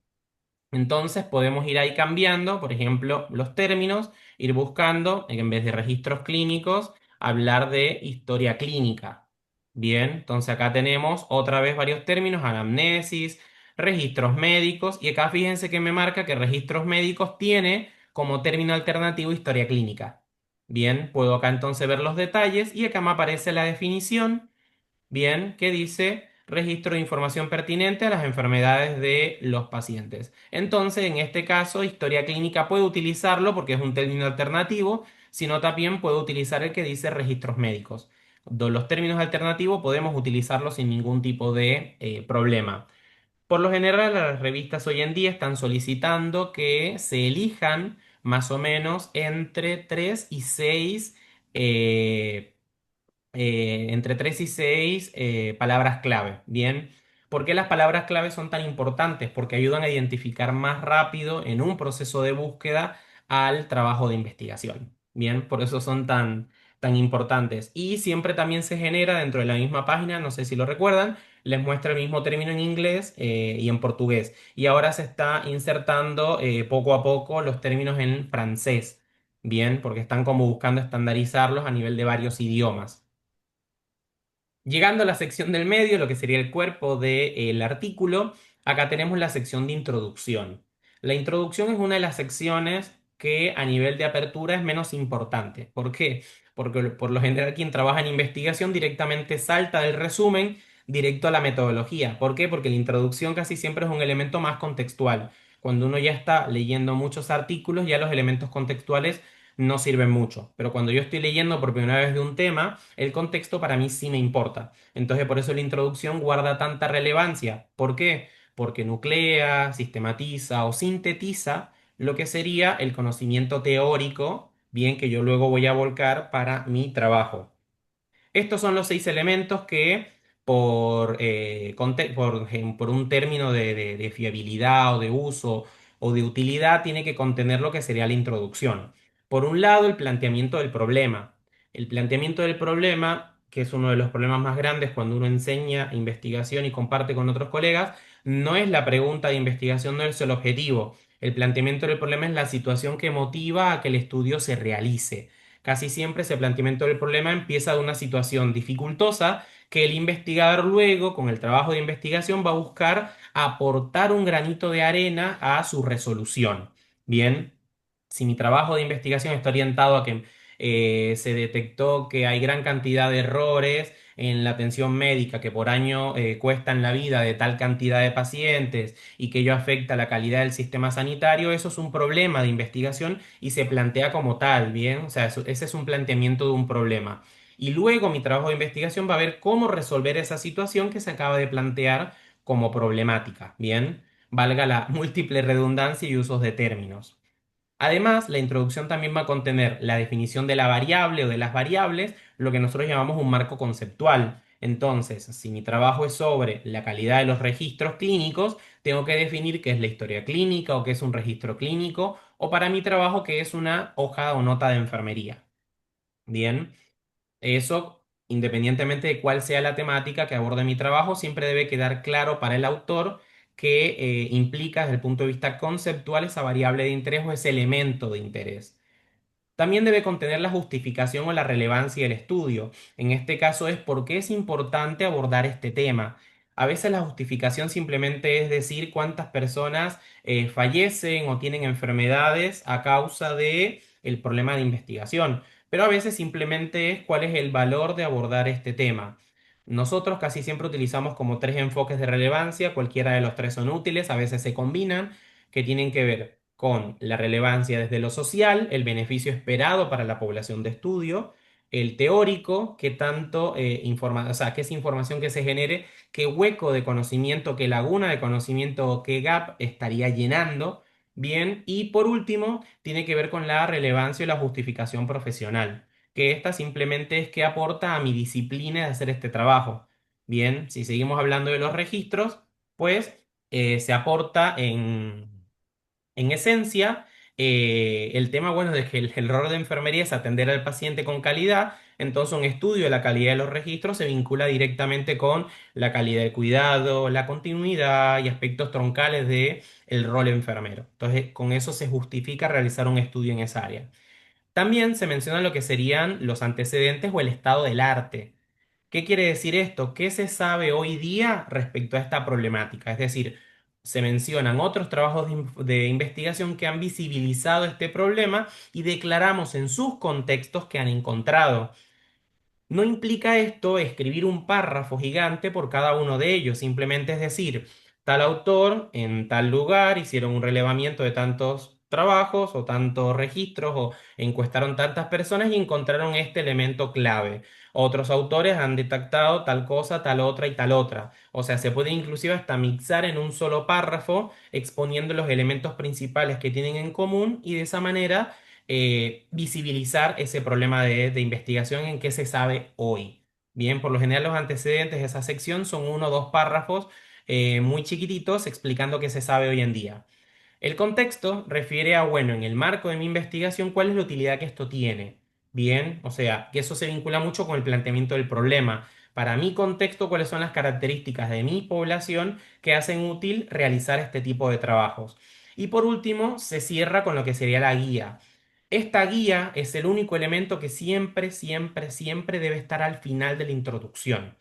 Entonces podemos ir ahí cambiando, por ejemplo, los términos, ir buscando, en vez de registros clínicos, hablar de historia clínica. Bien, entonces acá tenemos otra vez varios términos, anamnesis, registros médicos, y acá fíjense que me marca que registros médicos tiene como término alternativo historia clínica. Bien, puedo acá entonces ver los detalles y acá me aparece la definición. Bien, que dice registro de información pertinente a las enfermedades de los pacientes. Entonces, en este caso, historia clínica puede utilizarlo porque es un término alternativo, sino también puede utilizar el que dice registros médicos. Los términos alternativos podemos utilizarlos sin ningún tipo de problema. Por lo general, las revistas hoy en día están solicitando que se elijan más o menos entre 3 y 6 entre 3 y 6 palabras clave. Bien, ¿por qué las palabras clave son tan importantes? Porque ayudan a identificar más rápido en un proceso de búsqueda al trabajo de investigación. Bien, por eso son tan importantes. Y siempre también se genera dentro de la misma página, no sé si lo recuerdan, les muestra el mismo término en inglés y en portugués. Y ahora se está insertando poco a poco los términos en francés, bien, porque están como buscando estandarizarlos a nivel de varios idiomas. Llegando a la sección del medio, lo que sería el cuerpo del artículo, acá tenemos la sección de introducción. La introducción es una de las secciones que a nivel de apertura es menos importante. ¿Por qué? Porque por lo general quien trabaja en investigación directamente salta del resumen directo a la metodología. ¿Por qué? Porque la introducción casi siempre es un elemento más contextual. Cuando uno ya está leyendo muchos artículos, ya los elementos contextuales no sirven mucho. Pero cuando yo estoy leyendo por primera vez de un tema, el contexto para mí sí me importa. Entonces, por eso la introducción guarda tanta relevancia. ¿Por qué? Porque nuclea, sistematiza o sintetiza lo que sería el conocimiento teórico, bien que yo luego voy a volcar para mi trabajo. Estos son los 6 elementos que por un término de fiabilidad o de uso o de utilidad tiene que contener lo que sería la introducción. Por un lado, el planteamiento del problema. El planteamiento del problema, que es uno de los problemas más grandes cuando uno enseña investigación y comparte con otros colegas, no es la pregunta de investigación, no es el objetivo. El planteamiento del problema es la situación que motiva a que el estudio se realice. Casi siempre ese planteamiento del problema empieza de una situación dificultosa que el investigador luego, con el trabajo de investigación, va a buscar aportar un granito de arena a su resolución. Bien, si mi trabajo de investigación está orientado a que se detectó que hay gran cantidad de errores en la atención médica que por año cuestan la vida de tal cantidad de pacientes y que ello afecta la calidad del sistema sanitario, eso es un problema de investigación y se plantea como tal, ¿bien? O sea, ese es un planteamiento de un problema. Y luego mi trabajo de investigación va a ver cómo resolver esa situación que se acaba de plantear como problemática, ¿bien? Valga la múltiple redundancia y usos de términos. Además, la introducción también va a contener la definición de la variable o de las variables, lo que nosotros llamamos un marco conceptual. Entonces, si mi trabajo es sobre la calidad de los registros clínicos, tengo que definir qué es la historia clínica o qué es un registro clínico, o para mi trabajo qué es una hoja o nota de enfermería. Bien. Eso, independientemente de cuál sea la temática que aborde mi trabajo, siempre debe quedar claro para el autor que implica desde el punto de vista conceptual esa variable de interés o ese elemento de interés. También debe contener la justificación o la relevancia del estudio. En este caso es por qué es importante abordar este tema. A veces la justificación simplemente es decir cuántas personas fallecen o tienen enfermedades a causa de el problema de investigación, pero a veces simplemente es cuál es el valor de abordar este tema. Nosotros casi siempre utilizamos como 3 enfoques de relevancia, cualquiera de los 3 son útiles, a veces se combinan, que tienen que ver con la relevancia desde lo social, el beneficio esperado para la población de estudio, el teórico, qué tanto o sea, qué es información que se genere, qué hueco de conocimiento, qué laguna de conocimiento, qué gap estaría llenando, bien, y por último, tiene que ver con la relevancia y la justificación profesional, que esta simplemente es que aporta a mi disciplina de hacer este trabajo. Bien, si seguimos hablando de los registros, pues se aporta en esencia, el tema, bueno, de que el rol de enfermería es atender al paciente con calidad, entonces un estudio de la calidad de los registros se vincula directamente con la calidad de cuidado, la continuidad y aspectos troncales de el rol enfermero. Entonces, con eso se justifica realizar un estudio en esa área. También se menciona lo que serían los antecedentes o el estado del arte. ¿Qué quiere decir esto? ¿Qué se sabe hoy día respecto a esta problemática? Es decir, se mencionan otros trabajos de investigación que han visibilizado este problema y declaramos en sus contextos que han encontrado. No implica esto escribir un párrafo gigante por cada uno de ellos, simplemente es decir, tal autor en tal lugar hicieron un relevamiento de tantos trabajos o tantos registros o encuestaron tantas personas y encontraron este elemento clave. Otros autores han detectado tal cosa, tal otra y tal otra. O sea, se puede inclusive hasta mixar en un solo párrafo exponiendo los elementos principales que tienen en común y de esa manera visibilizar ese problema de investigación en qué se sabe hoy. Bien, por lo general los antecedentes de esa sección son 1 o 2 párrafos muy chiquititos explicando qué se sabe hoy en día. El contexto refiere a, bueno, en el marco de mi investigación, cuál es la utilidad que esto tiene. Bien, o sea, que eso se vincula mucho con el planteamiento del problema. para mi contexto, cuáles son las características de mi población que hacen útil realizar este tipo de trabajos. Y por último, se cierra con lo que sería la guía. Esta guía es el único elemento que siempre, siempre, siempre debe estar al final de la introducción.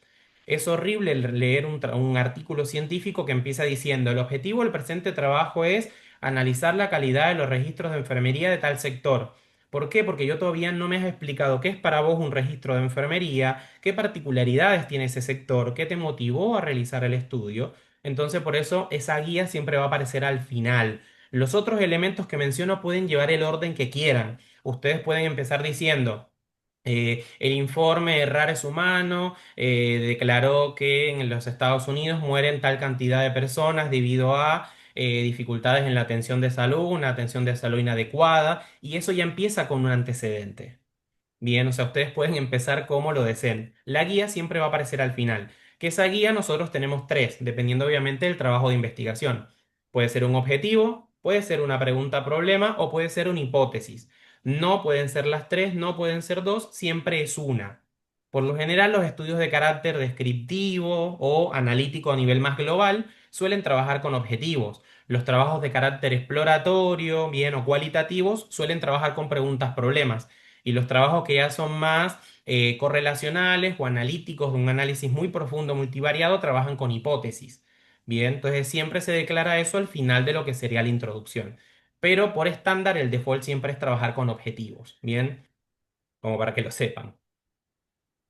Es horrible leer un artículo científico que empieza diciendo: el objetivo del presente trabajo es analizar la calidad de los registros de enfermería de tal sector. ¿Por qué? Porque yo todavía no me has explicado qué es para vos un registro de enfermería, qué particularidades tiene ese sector, qué te motivó a realizar el estudio. Entonces, por eso esa guía siempre va a aparecer al final. Los otros elementos que menciono pueden llevar el orden que quieran. Ustedes pueden empezar diciendo: el informe de Rares Humano declaró que en los Estados Unidos mueren tal cantidad de personas debido a dificultades en la atención de salud, una atención de salud inadecuada, y eso ya empieza con un antecedente. Bien, o sea, ustedes pueden empezar como lo deseen. La guía siempre va a aparecer al final. Que esa guía nosotros tenemos tres, dependiendo obviamente del trabajo de investigación. Puede ser un objetivo, puede ser una pregunta-problema o puede ser una hipótesis. No pueden ser las tres, no pueden ser dos, siempre es una. Por lo general, los estudios de carácter descriptivo o analítico a nivel más global suelen trabajar con objetivos. Los trabajos de carácter exploratorio, bien, o cualitativos suelen trabajar con preguntas-problemas. Y los trabajos que ya son más correlacionales o analíticos, de un análisis muy profundo, multivariado, trabajan con hipótesis. Bien, entonces siempre se declara eso al final de lo que sería la introducción. Pero por estándar el default siempre es trabajar con objetivos. Bien, como para que lo sepan.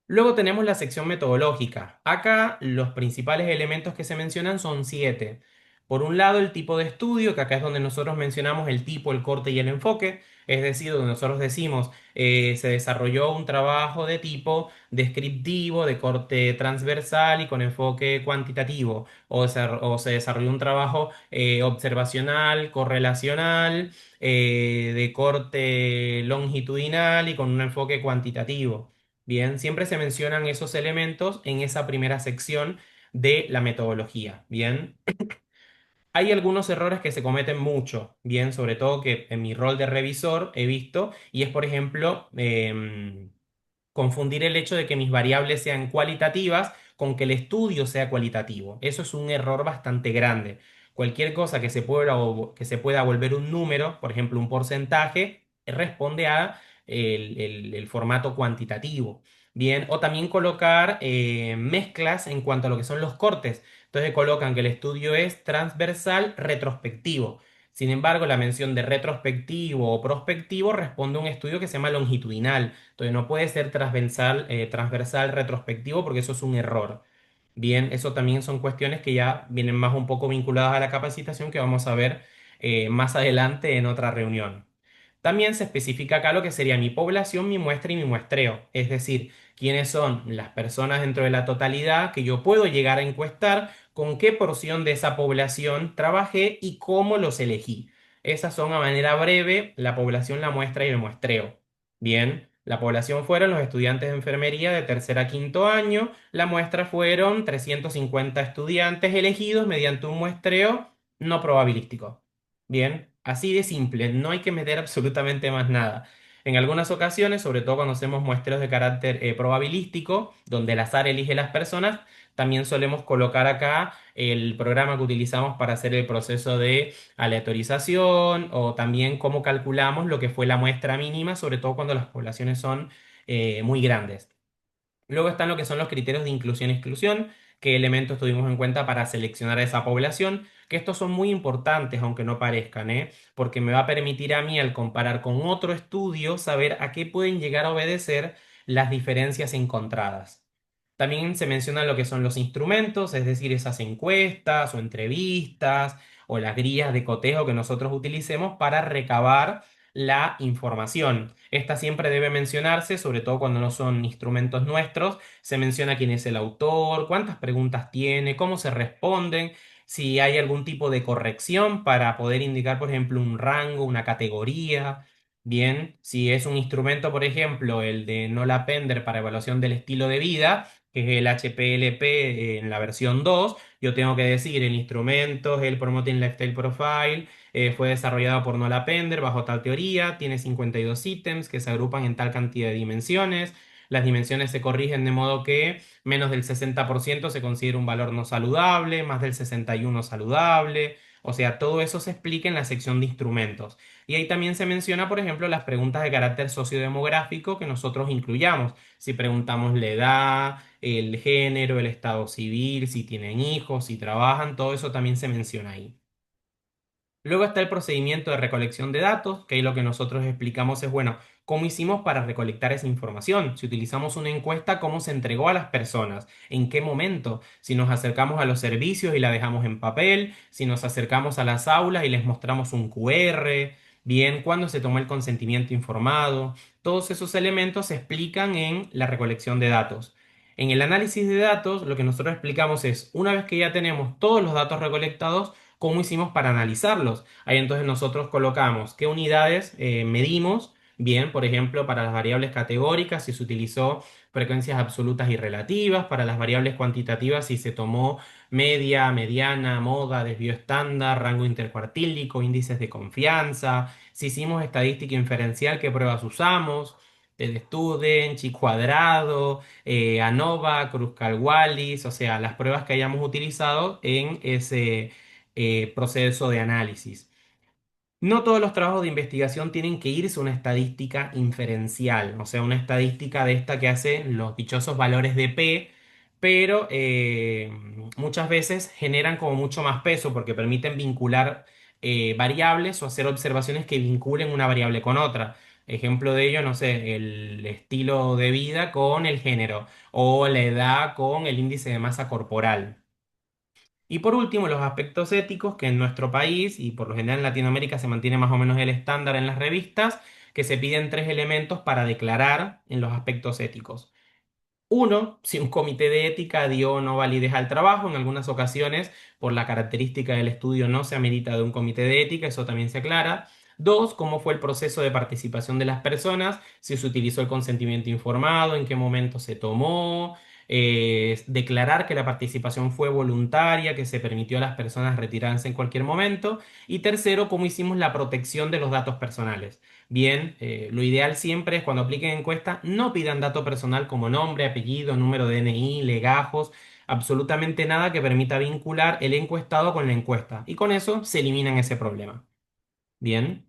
Luego tenemos la sección metodológica. Acá los principales elementos que se mencionan son siete. Por un lado, el tipo de estudio, que acá es donde nosotros mencionamos el tipo, el corte y el enfoque. Es decir, donde nosotros decimos se desarrolló un trabajo de tipo descriptivo, de corte transversal y con enfoque cuantitativo. O se desarrolló un trabajo observacional, correlacional, de corte longitudinal y con un enfoque cuantitativo. Bien, siempre se mencionan esos elementos en esa primera sección de la metodología. Bien, hay algunos errores que se cometen mucho, bien, sobre todo que en mi rol de revisor he visto, y es, por ejemplo, confundir el hecho de que mis variables sean cualitativas con que el estudio sea cualitativo. Eso es un error bastante grande. Cualquier cosa que se pueda volver un número, por ejemplo, un porcentaje, responde a el formato cuantitativo. Bien, o también colocar mezclas en cuanto a lo que son los cortes. Entonces colocan que el estudio es transversal retrospectivo. Sin embargo, la mención de retrospectivo o prospectivo responde a un estudio que se llama longitudinal. Entonces no puede ser transversal retrospectivo porque eso es un error. Bien, eso también son cuestiones que ya vienen más un poco vinculadas a la capacitación que vamos a ver más adelante en otra reunión. También se especifica acá lo que sería mi población, mi muestra y mi muestreo, es decir, quiénes son las personas dentro de la totalidad que yo puedo llegar a encuestar, con qué porción de esa población trabajé y cómo los elegí. Esas son a manera breve la población, la muestra y el muestreo. Bien, la población fueron los estudiantes de enfermería de tercer a quinto año, la muestra fueron 350 estudiantes elegidos mediante un muestreo no probabilístico. Bien, así de simple, no hay que meter absolutamente más nada. En algunas ocasiones, sobre todo cuando hacemos muestreos de carácter probabilístico, donde el azar elige las personas, también solemos colocar acá el programa que utilizamos para hacer el proceso de aleatorización o también cómo calculamos lo que fue la muestra mínima, sobre todo cuando las poblaciones son muy grandes. Luego están lo que son los criterios de inclusión y exclusión, qué elementos tuvimos en cuenta para seleccionar a esa población, que estos son muy importantes, aunque no parezcan, ¿eh? Porque me va a permitir a mí, al comparar con otro estudio, saber a qué pueden llegar a obedecer las diferencias encontradas. También se menciona lo que son los instrumentos, es decir, esas encuestas o entrevistas o las grillas de cotejo que nosotros utilicemos para recabar la información. Esta siempre debe mencionarse, sobre todo cuando no son instrumentos nuestros. Se menciona quién es el autor, cuántas preguntas tiene, cómo se responden, si hay algún tipo de corrección para poder indicar, por ejemplo, un rango, una categoría. Bien, si es un instrumento, por ejemplo, el de Nola Pender para evaluación del estilo de vida, que es el HPLP en la versión 2, yo tengo que decir el instrumento es el Promoting Lifestyle Profile, fue desarrollado por Nola Pender bajo tal teoría, tiene 52 ítems que se agrupan en tal cantidad de dimensiones. las dimensiones se corrigen de modo que menos del 60% se considera un valor no saludable, más del 61% saludable. O sea, todo eso se explica en la sección de instrumentos. Y ahí también se menciona, por ejemplo, las preguntas de carácter sociodemográfico que nosotros incluyamos. Si preguntamos la edad, el género, el estado civil, si tienen hijos, si trabajan, todo eso también se menciona ahí. Luego está el procedimiento de recolección de datos, que ahí lo que nosotros explicamos es, bueno, cómo hicimos para recolectar esa información. Si utilizamos una encuesta, cómo se entregó a las personas, en qué momento, si nos acercamos a los servicios y la dejamos en papel, si nos acercamos a las aulas y les mostramos un QR, bien, cuándo se tomó el consentimiento informado. Todos esos elementos se explican en la recolección de datos. En el análisis de datos, lo que nosotros explicamos es, una vez que ya tenemos todos los datos recolectados, cómo hicimos para analizarlos. Ahí entonces nosotros colocamos qué unidades medimos. Bien, por ejemplo, para las variables categóricas, si se utilizó frecuencias absolutas y relativas, para las variables cuantitativas, si se tomó media, mediana, moda, desvío estándar, rango intercuartílico, índices de confianza, si hicimos estadística inferencial, qué pruebas usamos, Student, chi cuadrado, ANOVA, Kruskal-Wallis, o sea, las pruebas que hayamos utilizado en ese proceso de análisis. No todos los trabajos de investigación tienen que irse a una estadística inferencial, o sea, una estadística de esta que hace los dichosos valores de P, pero muchas veces generan como mucho más peso porque permiten vincular variables o hacer observaciones que vinculen una variable con otra. Ejemplo de ello, no sé, el estilo de vida con el género o la edad con el índice de masa corporal. Y por último, los aspectos éticos, que en nuestro país y por lo general en Latinoamérica se mantiene más o menos el estándar en las revistas, que se piden tres elementos para declarar en los aspectos éticos. Uno, si un comité de ética dio o no validez al trabajo, en algunas ocasiones, por la característica del estudio, no se amerita de un comité de ética, eso también se aclara. Dos, cómo fue el proceso de participación de las personas, si se utilizó el consentimiento informado, en qué momento se tomó, declarar que la participación fue voluntaria, que se permitió a las personas retirarse en cualquier momento. Y tercero, cómo hicimos la protección de los datos personales. Bien, lo ideal siempre es cuando apliquen encuesta, no pidan dato personal como nombre, apellido, número de DNI, legajos, absolutamente nada que permita vincular el encuestado con la encuesta. Y con eso se eliminan ese problema. Bien.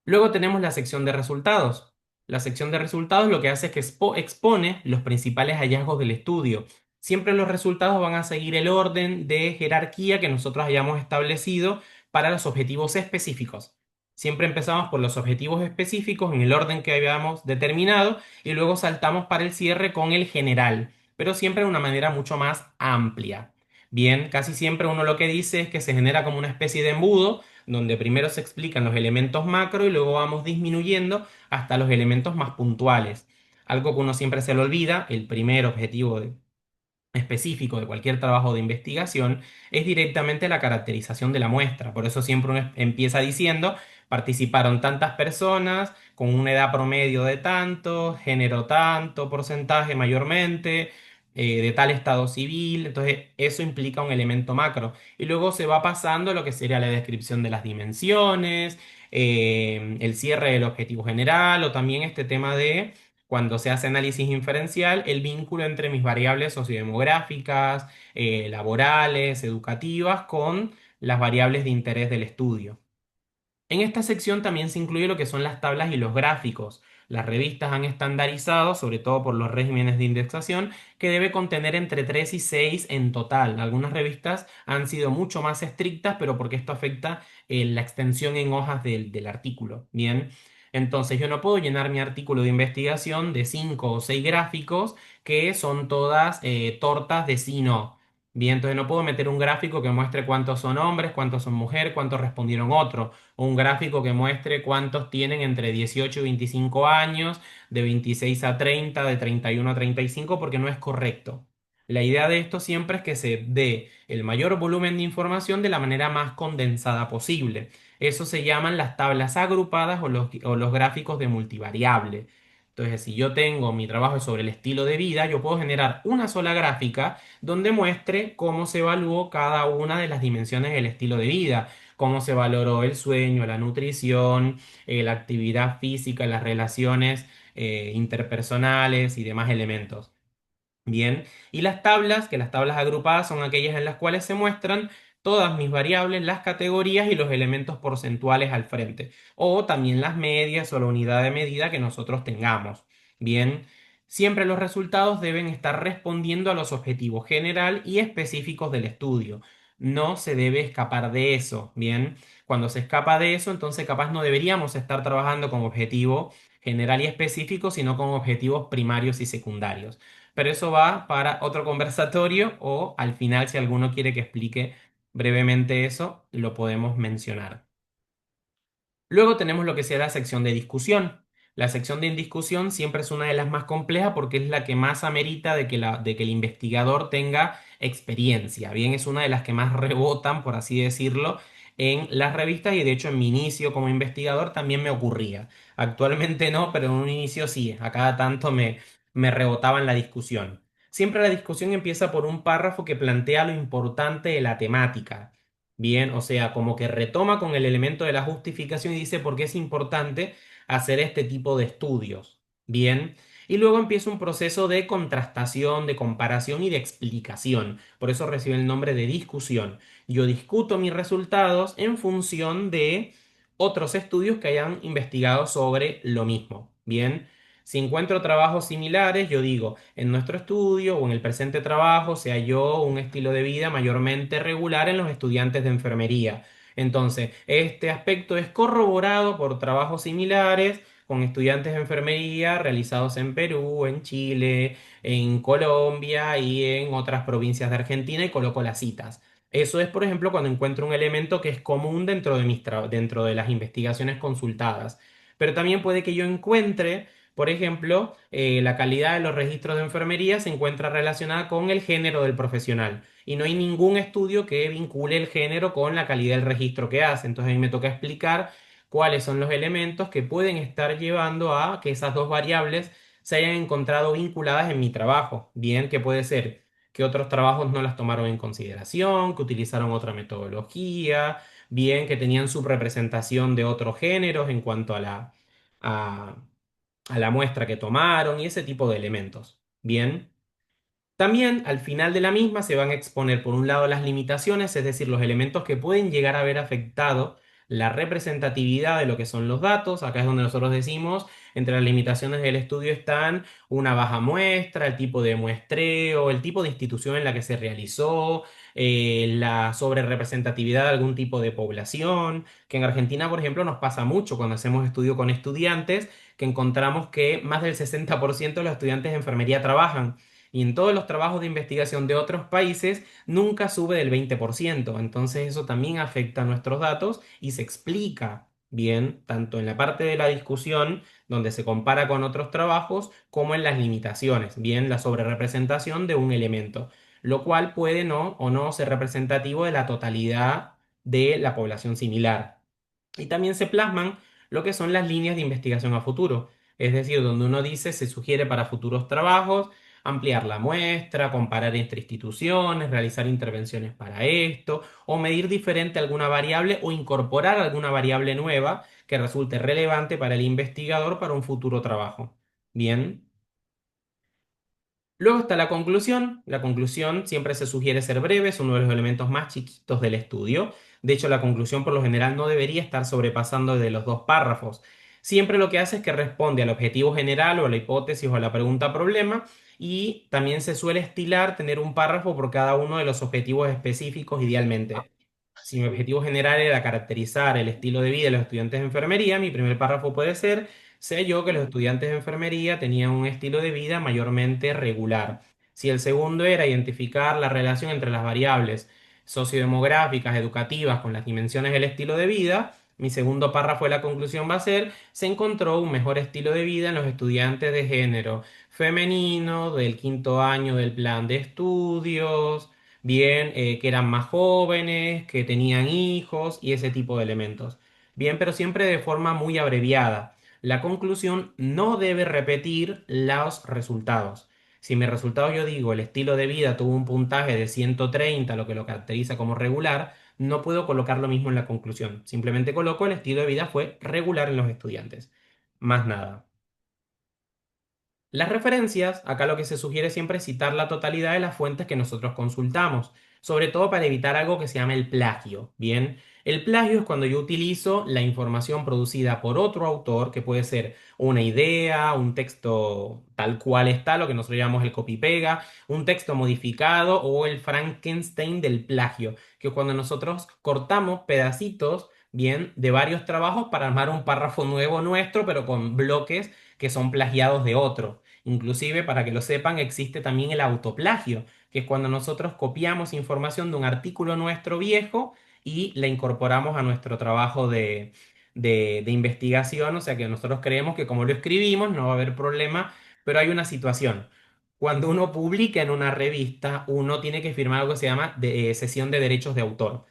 Luego tenemos la sección de resultados. La sección de resultados lo que hace es que expone los principales hallazgos del estudio. Siempre los resultados van a seguir el orden de jerarquía que nosotros hayamos establecido para los objetivos específicos. Siempre empezamos por los objetivos específicos en el orden que habíamos determinado y luego saltamos para el cierre con el general, pero siempre de una manera mucho más amplia. Bien, casi siempre uno lo que dice es que se genera como una especie de embudo donde primero se explican los elementos macro y luego vamos disminuyendo hasta los elementos más puntuales. Algo que uno siempre se le olvida, el primer objetivo específico de cualquier trabajo de investigación es directamente la caracterización de la muestra. Por eso siempre uno empieza diciendo, participaron tantas personas con una edad promedio de tanto, género tanto, porcentaje mayormente, de tal estado civil. Entonces eso implica un elemento macro. Y luego se va pasando a lo que sería la descripción de las dimensiones, el cierre del objetivo general o también este tema de cuando se hace análisis inferencial, el vínculo entre mis variables sociodemográficas, laborales, educativas, con las variables de interés del estudio. En esta sección también se incluye lo que son las tablas y los gráficos. Las revistas han estandarizado, sobre todo por los regímenes de indexación, que debe contener entre 3 y 6 en total. Algunas revistas han sido mucho más estrictas, pero porque esto afecta la extensión en hojas del artículo. Bien, entonces yo no puedo llenar mi artículo de investigación de 5 o 6 gráficos que son todas tortas de sí no. Bien, entonces no puedo meter un gráfico que muestre cuántos son hombres, cuántos son mujeres, cuántos respondieron otros o un gráfico que muestre cuántos tienen entre 18 y 25 años, de 26 a 30, de 31 a 35, porque no es correcto. La idea de esto siempre es que se dé el mayor volumen de información de la manera más condensada posible. Eso se llaman las tablas agrupadas o los gráficos de multivariable. Entonces, si yo tengo mi trabajo sobre el estilo de vida, yo puedo generar una sola gráfica donde muestre cómo se evaluó cada una de las dimensiones del estilo de vida, cómo se valoró el sueño, la nutrición, la actividad física, las relaciones interpersonales y demás elementos. Bien, y las tablas, que las tablas agrupadas son aquellas en las cuales se muestran todas mis variables, las categorías y los elementos porcentuales al frente, o también las medias o la unidad de medida que nosotros tengamos. Bien, siempre los resultados deben estar respondiendo a los objetivos general y específicos del estudio. No se debe escapar de eso. Bien, cuando se escapa de eso, entonces capaz no deberíamos estar trabajando con objetivo general y específico, sino con objetivos primarios y secundarios. Pero eso va para otro conversatorio o al final, si alguno quiere que explique brevemente eso, lo podemos mencionar. Luego tenemos lo que sea la sección de discusión. La sección de discusión siempre es una de las más complejas porque es la que más amerita de que el investigador tenga experiencia. Bien, es una de las que más rebotan, por así decirlo, en las revistas y de hecho en mi inicio como investigador también me ocurría. Actualmente no, pero en un inicio sí. A cada tanto me rebotaba en la discusión. Siempre la discusión empieza por un párrafo que plantea lo importante de la temática. Bien, o sea, como que retoma con el elemento de la justificación y dice por qué es importante hacer este tipo de estudios. Bien, y luego empieza un proceso de contrastación, de comparación y de explicación. Por eso recibe el nombre de discusión. Yo discuto mis resultados en función de otros estudios que hayan investigado sobre lo mismo. Bien, si encuentro trabajos similares, yo digo, en nuestro estudio o en el presente trabajo se halló un estilo de vida mayormente regular en los estudiantes de enfermería. Entonces, este aspecto es corroborado por trabajos similares con estudiantes de enfermería realizados en Perú, en Chile, en Colombia y en otras provincias de Argentina y coloco las citas. Eso es, por ejemplo, cuando encuentro un elemento que es común dentro de las investigaciones consultadas. Pero también puede que yo encuentre por ejemplo, la calidad de los registros de enfermería se encuentra relacionada con el género del profesional y no hay ningún estudio que vincule el género con la calidad del registro que hace. Entonces a mí me toca explicar cuáles son los elementos que pueden estar llevando a que esas dos variables se hayan encontrado vinculadas en mi trabajo. Bien, que puede ser que otros trabajos no las tomaron en consideración, que utilizaron otra metodología, bien, que tenían subrepresentación de otros géneros en cuanto a a a la muestra que tomaron y ese tipo de elementos. Bien. También al final de la misma se van a exponer por un lado las limitaciones, es decir, los elementos que pueden llegar a haber afectado la representatividad de lo que son los datos. Acá es donde nosotros decimos, entre las limitaciones del estudio están una baja muestra, el tipo de muestreo, el tipo de institución en la que se realizó, la sobrerepresentatividad de algún tipo de población, que en Argentina, por ejemplo, nos pasa mucho cuando hacemos estudio con estudiantes, que encontramos que más del 60% de los estudiantes de enfermería trabajan y en todos los trabajos de investigación de otros países nunca sube del 20%. Entonces eso también afecta a nuestros datos y se explica bien, tanto en la parte de la discusión, donde se compara con otros trabajos, como en las limitaciones, bien, la sobrerepresentación de un elemento, lo cual puede no o no ser representativo de la totalidad de la población similar. Y también se plasman lo que son las líneas de investigación a futuro, es decir, donde uno dice se sugiere para futuros trabajos ampliar la muestra, comparar entre instituciones, realizar intervenciones para esto, o medir diferente alguna variable o incorporar alguna variable nueva que resulte relevante para el investigador para un futuro trabajo. Bien. Luego está la conclusión. La conclusión siempre se sugiere ser breve, es uno de los elementos más chiquitos del estudio. De hecho, la conclusión por lo general no debería estar sobrepasando de los dos párrafos. Siempre lo que hace es que responde al objetivo general o a la hipótesis o a la pregunta problema y también se suele estilar tener un párrafo por cada uno de los objetivos específicos idealmente. Si mi objetivo general era caracterizar el estilo de vida de los estudiantes de enfermería, mi primer párrafo puede ser, sé yo que los estudiantes de enfermería tenían un estilo de vida mayormente regular. Si el segundo era identificar la relación entre las variables sociodemográficas, educativas con las dimensiones del estilo de vida, mi segundo párrafo de la conclusión va a ser, se encontró un mejor estilo de vida en los estudiantes de género femenino del quinto año del plan de estudios bien, que eran más jóvenes, que tenían hijos y ese tipo de elementos. Bien, pero siempre de forma muy abreviada. La conclusión no debe repetir los resultados. Si mi resultado yo digo el estilo de vida tuvo un puntaje de 130, lo que lo caracteriza como regular, no puedo colocar lo mismo en la conclusión. Simplemente coloco el estilo de vida fue regular en los estudiantes. Más nada. Las referencias, acá lo que se sugiere siempre es citar la totalidad de las fuentes que nosotros consultamos, sobre todo para evitar algo que se llama el plagio. Bien, el plagio es cuando yo utilizo la información producida por otro autor, que puede ser una idea, un texto tal cual está, lo que nosotros llamamos el copy-pega, un texto modificado o el Frankenstein del plagio, que es cuando nosotros cortamos pedacitos, bien, de varios trabajos para armar un párrafo nuevo nuestro, pero con bloques que son plagiados de otro. Inclusive, para que lo sepan, existe también el autoplagio, que es cuando nosotros copiamos información de un artículo nuestro viejo y la incorporamos a nuestro trabajo de investigación. O sea que nosotros creemos que como lo escribimos no va a haber problema, pero hay una situación. Cuando uno publica en una revista, uno tiene que firmar algo que se llama cesión de derechos de autor.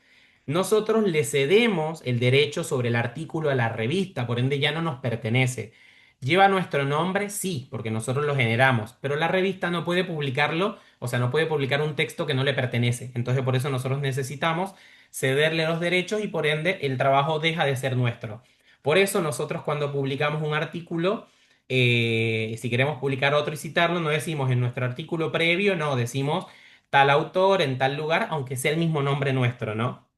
Nosotros le cedemos el derecho sobre el artículo a la revista, por ende ya no nos pertenece. ¿Lleva nuestro nombre? Sí, porque nosotros lo generamos, pero la revista no puede publicarlo, o sea, no puede publicar un texto que no le pertenece. Entonces, por eso nosotros necesitamos cederle los derechos y por ende el trabajo deja de ser nuestro. Por eso nosotros cuando publicamos un artículo, si queremos publicar otro y citarlo, no decimos en nuestro artículo previo, no, decimos tal autor en tal lugar, aunque sea el mismo nombre nuestro, ¿no?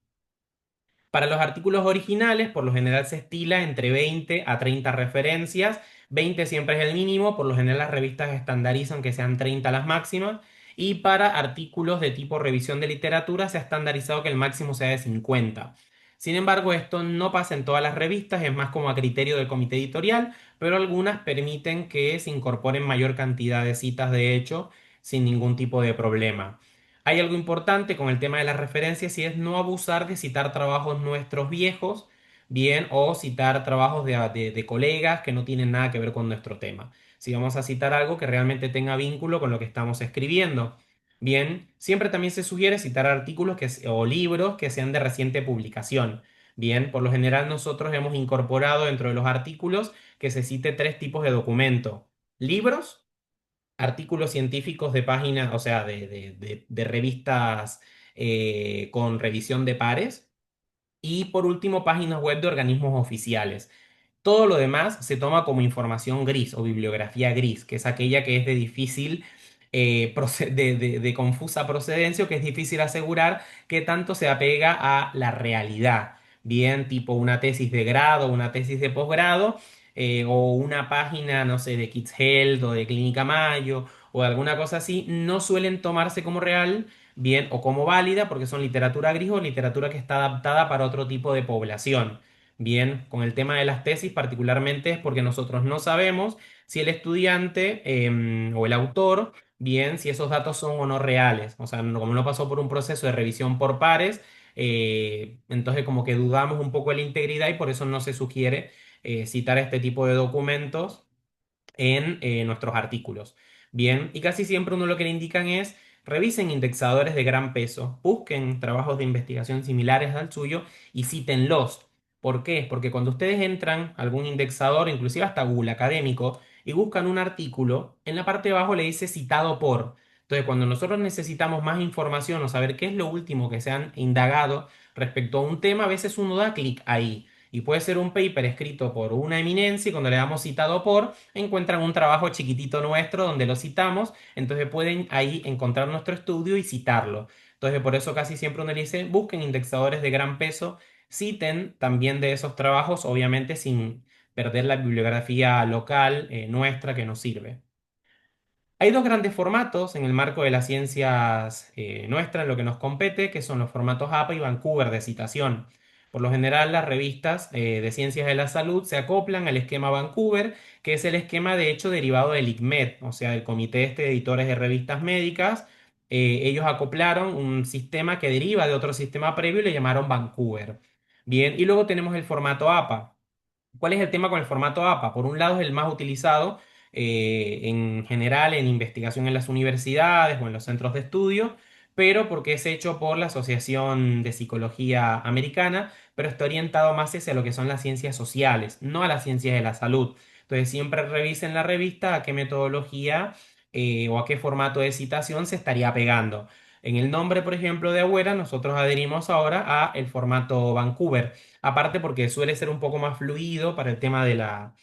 Para los artículos originales, por lo general se estila entre 20 a 30 referencias. 20 siempre es el mínimo, por lo general las revistas estandarizan que sean 30 las máximas. Y para artículos de tipo revisión de literatura se ha estandarizado que el máximo sea de 50. Sin embargo, esto no pasa en todas las revistas, es más como a criterio del comité editorial, pero algunas permiten que se incorporen mayor cantidad de citas de hecho sin ningún tipo de problema. Hay algo importante con el tema de las referencias y es no abusar de citar trabajos nuestros viejos, bien, o citar trabajos de colegas que no tienen nada que ver con nuestro tema. Si vamos a citar algo que realmente tenga vínculo con lo que estamos escribiendo. Bien, siempre también se sugiere citar artículos o libros que sean de reciente publicación. Bien, por lo general nosotros hemos incorporado dentro de los artículos que se cite tres tipos de documento. Libros, artículos científicos de páginas, o sea, de revistas con revisión de pares. Y por último, páginas web de organismos oficiales. Todo lo demás se toma como información gris o bibliografía gris, que es aquella que es de difícil, de confusa procedencia o que es difícil asegurar que tanto se apega a la realidad. Bien, tipo una tesis de grado, una tesis de posgrado, o una página, no sé, de Kids Health o de Clínica Mayo o alguna cosa así, no suelen tomarse como real, bien, o como válida porque son literatura gris o literatura que está adaptada para otro tipo de población. Bien, con el tema de las tesis particularmente es porque nosotros no sabemos si el estudiante o el autor, bien, si esos datos son o no reales. O sea, como no pasó por un proceso de revisión por pares, entonces como que dudamos un poco de la integridad y por eso no se sugiere citar este tipo de documentos en nuestros artículos. Bien, y casi siempre uno lo que le indican es revisen indexadores de gran peso, busquen trabajos de investigación similares al suyo y cítenlos. ¿Por qué? Porque cuando ustedes entran a algún indexador, inclusive hasta Google académico, y buscan un artículo, en la parte de abajo le dice citado por. Entonces, cuando nosotros necesitamos más información o saber qué es lo último que se han indagado respecto a un tema, a veces uno da clic ahí. Y puede ser un paper escrito por una eminencia y cuando le damos citado por, encuentran un trabajo chiquitito nuestro donde lo citamos, entonces pueden ahí encontrar nuestro estudio y citarlo. Entonces por eso casi siempre uno le dice, busquen indexadores de gran peso, citen también de esos trabajos, obviamente sin perder la bibliografía local nuestra que nos sirve. Hay dos grandes formatos en el marco de las ciencias nuestras, en lo que nos compete, que son los formatos APA y Vancouver de citación. Por lo general, las revistas de ciencias de la salud se acoplan al esquema Vancouver, que es el esquema de hecho derivado del ICMED, o sea, del Comité de Editores de Revistas Médicas. Ellos acoplaron un sistema que deriva de otro sistema previo y le llamaron Vancouver. Bien, y luego tenemos el formato APA. ¿Cuál es el tema con el formato APA? Por un lado es el más utilizado en general en investigación en las universidades o en los centros de estudio, pero porque es hecho por la Asociación de Psicología Americana, pero está orientado más hacia lo que son las ciencias sociales, no a las ciencias de la salud. Entonces siempre revisen la revista a qué metodología o a qué formato de citación se estaría pegando. En el nombre, por ejemplo, de Agüera, nosotros adherimos ahora a el formato Vancouver, aparte porque suele ser un poco más fluido para el tema de la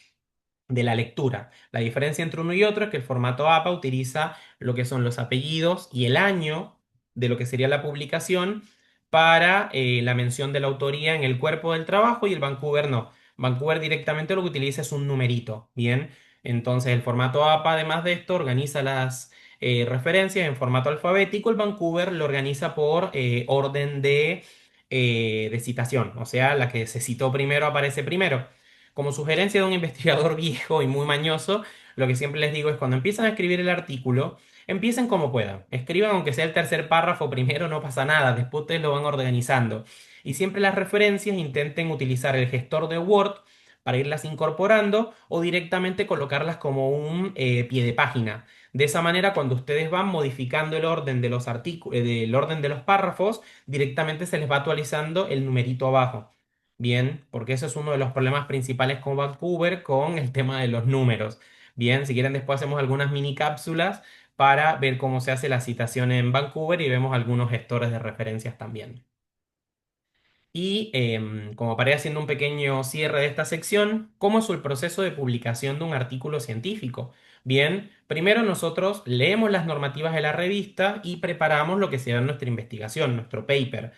lectura. La diferencia entre uno y otro es que el formato APA utiliza lo que son los apellidos y el año de lo que sería la publicación para la mención de la autoría en el cuerpo del trabajo, y el Vancouver no. Vancouver directamente lo que utiliza es un numerito, ¿bien? Entonces el formato APA, además de esto, organiza las referencias en formato alfabético. El Vancouver lo organiza por orden de citación, o sea, la que se citó primero aparece primero. Como sugerencia de un investigador viejo y muy mañoso, lo que siempre les digo es cuando empiezan a escribir el artículo, empiecen como puedan. Escriban aunque sea el tercer párrafo primero, no pasa nada, después ustedes lo van organizando. Y siempre las referencias intenten utilizar el gestor de Word para irlas incorporando o directamente colocarlas como un pie de página. De esa manera, cuando ustedes van modificando el orden de los del orden de los párrafos, directamente se les va actualizando el numerito abajo. Bien, porque ese es uno de los problemas principales con Vancouver, con el tema de los números. Bien, si quieren después hacemos algunas mini cápsulas para ver cómo se hace la citación en Vancouver y vemos algunos gestores de referencias también. Y como para ir haciendo un pequeño cierre de esta sección, ¿cómo es el proceso de publicación de un artículo científico? Bien, primero nosotros leemos las normativas de la revista y preparamos lo que será nuestra investigación, nuestro paper.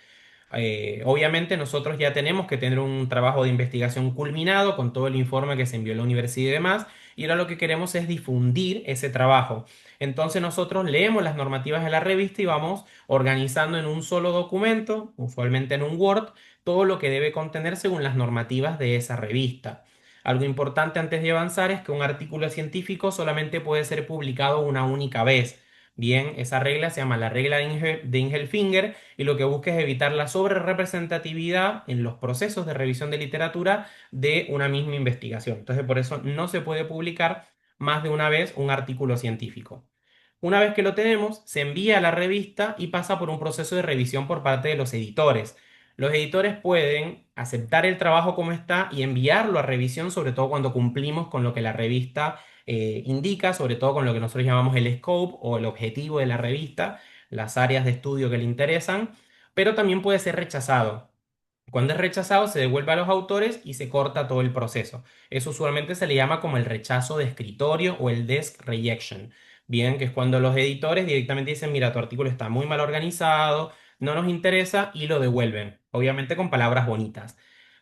Obviamente nosotros ya tenemos que tener un trabajo de investigación culminado con todo el informe que se envió a la universidad y demás, y ahora lo que queremos es difundir ese trabajo. Entonces nosotros leemos las normativas de la revista y vamos organizando en un solo documento, usualmente en un Word, todo lo que debe contener según las normativas de esa revista. Algo importante antes de avanzar es que un artículo científico solamente puede ser publicado una única vez. Bien, esa regla se llama la regla de Ingelfinger, y lo que busca es evitar la sobrerepresentatividad en los procesos de revisión de literatura de una misma investigación. Entonces, por eso no se puede publicar más de una vez un artículo científico. Una vez que lo tenemos, se envía a la revista y pasa por un proceso de revisión por parte de los editores. Los editores pueden aceptar el trabajo como está y enviarlo a revisión, sobre todo cuando cumplimos con lo que la revista indica, sobre todo con lo que nosotros llamamos el scope o el objetivo de la revista, las áreas de estudio que le interesan, pero también puede ser rechazado. Cuando es rechazado, se devuelve a los autores y se corta todo el proceso. Eso usualmente se le llama como el rechazo de escritorio o el desk rejection. Bien, que es cuando los editores directamente dicen, mira, tu artículo está muy mal organizado, no nos interesa, y lo devuelven, obviamente con palabras bonitas.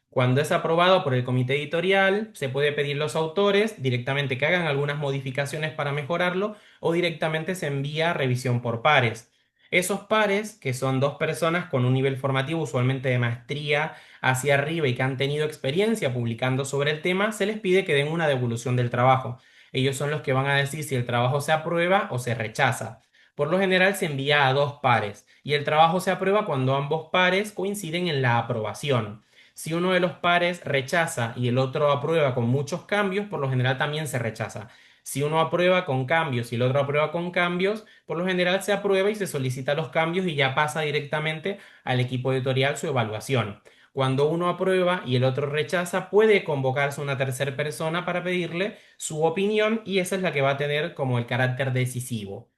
Cuando es aprobado por el comité editorial, se puede pedir a los autores directamente que hagan algunas modificaciones para mejorarlo, o directamente se envía a revisión por pares. Esos pares, que son dos personas con un nivel formativo usualmente de maestría hacia arriba y que han tenido experiencia publicando sobre el tema, se les pide que den una devolución del trabajo. Ellos son los que van a decir si el trabajo se aprueba o se rechaza. Por lo general se envía a dos pares y el trabajo se aprueba cuando ambos pares coinciden en la aprobación. Si uno de los pares rechaza y el otro aprueba con muchos cambios, por lo general también se rechaza. Si uno aprueba con cambios y el otro aprueba con cambios, por lo general se aprueba y se solicita los cambios y ya pasa directamente al equipo editorial su evaluación. Cuando uno aprueba y el otro rechaza, puede convocarse una tercera persona para pedirle su opinión, y esa es la que va a tener como el carácter decisivo.